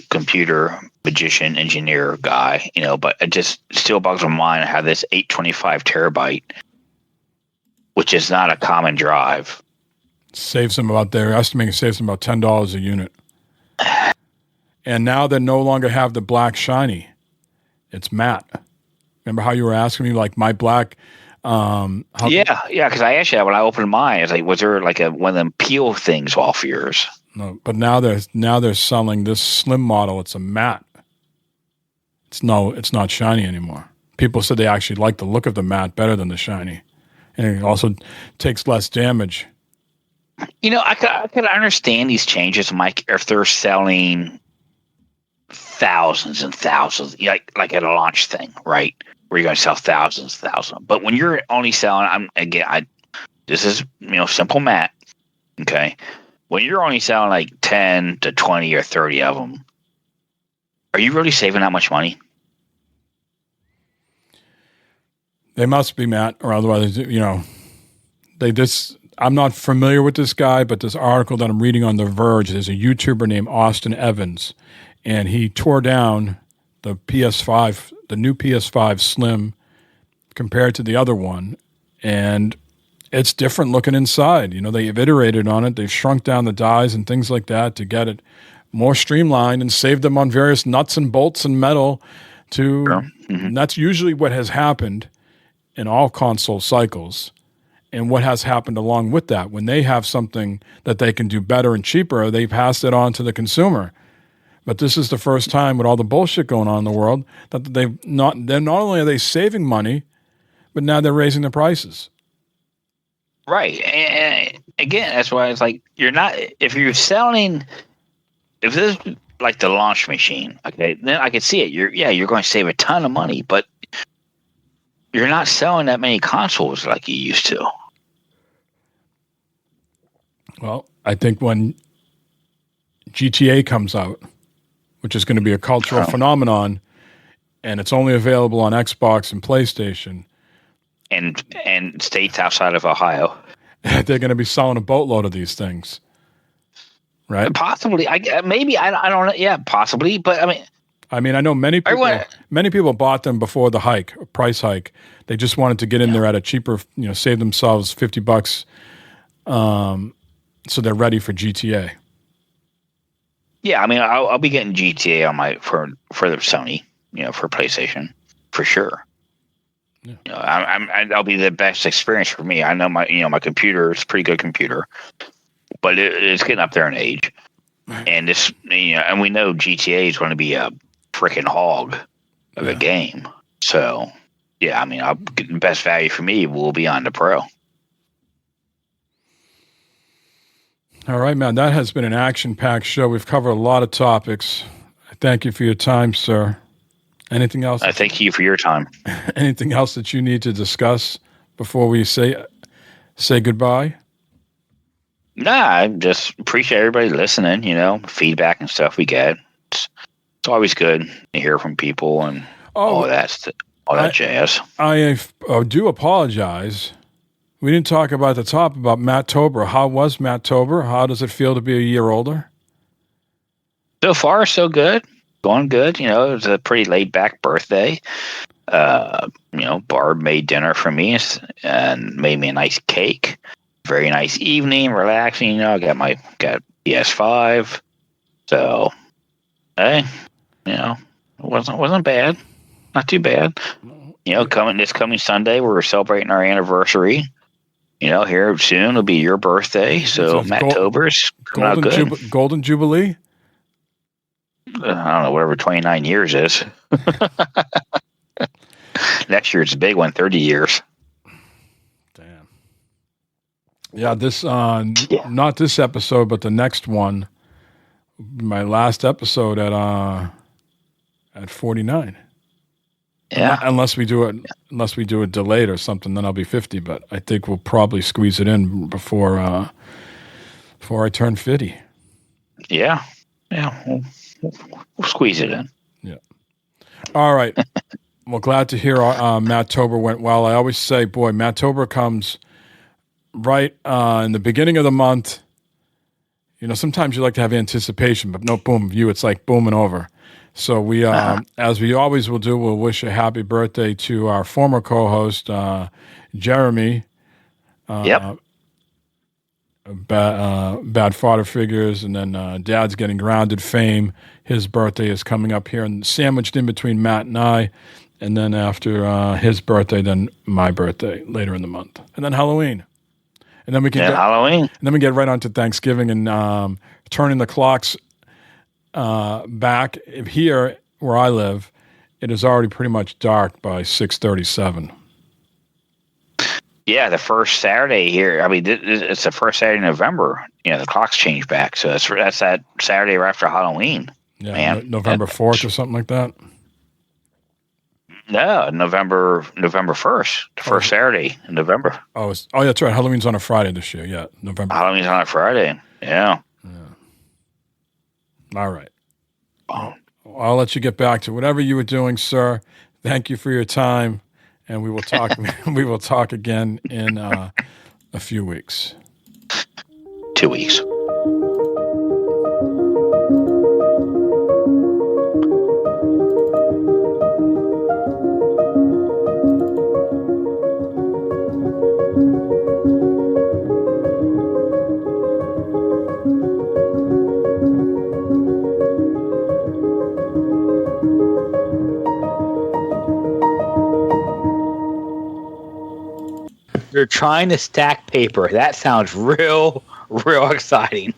computer magician engineer guy, but it just still boggles my mind how this 825 terabyte, which is not a common drive, saves them about, they're estimating it saves them about $10 a unit. And now they no longer have the black shiny. It's matte. Remember how you were asking me, like, my black? Yeah, because I asked you that when I opened mine. It's like, was there like one of them peel things off yours? No, but now they're selling this slim model. It's a matte. It's not shiny anymore. People said they actually like the look of the matte better than the shiny, and it also takes less damage. I could understand these changes, Mike, if they're selling thousands and thousands, like at a launch thing, right? Where you're going to sell thousands. But when you're only selling, this is, simple math. Okay. When you're only selling like 10 to 20 or 30 of them, are you really saving that much money? They must be, Matt, or otherwise, I'm not familiar with this guy, but this article that I'm reading on The Verge, there's a YouTuber named Austin Evans, and he tore down the PS5, the new PS5 Slim compared to the other one, and it's different looking inside. They've iterated on it. They've shrunk down the dies and things like that to get it more streamlined and saved them on various nuts and bolts and metal to, Sure. Mm-hmm. And that's usually what has happened in all console cycles. And what has happened along with that, when they have something that they can do better and cheaper, they pass it on to the consumer. But this is the first time with all the bullshit going on in the world that they're not only are they saving money, but now they're raising the prices. Right. And again, that's why it's like, if this is like the launch machine, okay, then I could see it. You're going to save a ton of money, but you're not selling that many consoles like you used to. Well, I think when GTA comes out, which is going to be a cultural phenomenon, and it's only available on Xbox and PlayStation, and states outside of Ohio, they're going to be selling a boatload of these things, right? Possibly, I don't know. Yeah, possibly, but I know many people bought them before the price hike. They just wanted to get in there at a cheaper, save themselves $50, so they're ready for GTA. Yeah, I'll be getting GTA on for the Sony, for PlayStation, for sure. Yeah. That'll be the best experience for me. I know my computer is a pretty good computer, but it's getting up there in age, and this, and we know GTA is going to be a freaking hog of a game. So, yeah, the best value for me will be on the Pro. All right, man. That has been an action-packed show. We've covered a lot of topics. I thank you for your time, sir. Anything else? I thank you for your time. Anything else that you need to discuss before we say goodbye? Nah, I just appreciate everybody listening, feedback and stuff we get. It's always good to hear from people and all that jazz. I do apologize. We didn't talk about the top about Matt Tober. How was Matt Tober? How does it feel to be a year older? So far, so good. Going good. It was a pretty laid back birthday. Barb made dinner for me and made me a nice cake. Very nice evening, relaxing. I got PS5. So, hey, it wasn't bad. Not too bad. This coming Sunday, we're celebrating our anniversary. Here soon it'll be your birthday. So Matt-tober's coming out good. Golden Jubilee? I don't know, whatever 29 years is. Next year it's a big one, 30 years. Damn. Yeah, not this episode, but the next one, my last episode at 49. Yeah. Unless we do it delayed or something, then I'll be 50. But I think we'll probably squeeze it in before I turn 50. Yeah. Yeah. We'll squeeze it in. Yeah. All right. Well, glad to hear Matt-tober went well. I always say, boy, Matt-tober comes right in the beginning of the month. Sometimes you like to have anticipation, but no, boom, it's like booming over. So we, as we always will do, we'll wish a happy birthday to our former co-host, Jeremy. Yep. Bad Father Figures, and then Dad's Getting Grounded fame. His birthday is coming up here, and sandwiched in between Matt and I. And then after his birthday, then my birthday later in the month, and then Halloween. And then we can Halloween. And then we get right on to Thanksgiving and turning the clocks back. Here where I live, it is already pretty much dark by 6:37. Yeah, the first Saturday here. I mean, it's the first Saturday in November. The clocks change back, so that's that Saturday right after Halloween. Yeah, man. November 4th or something like that. No, November 1st, the first Saturday in November. Oh, that's right. Halloween's on a Friday this year. Yeah, November. Halloween's on a Friday. Yeah. All right. I'll let you get back to whatever you were doing, sir. Thank you for your time, and we will talk. We will talk again in a few weeks. 2 weeks. They're trying to stack paper. That sounds real exciting.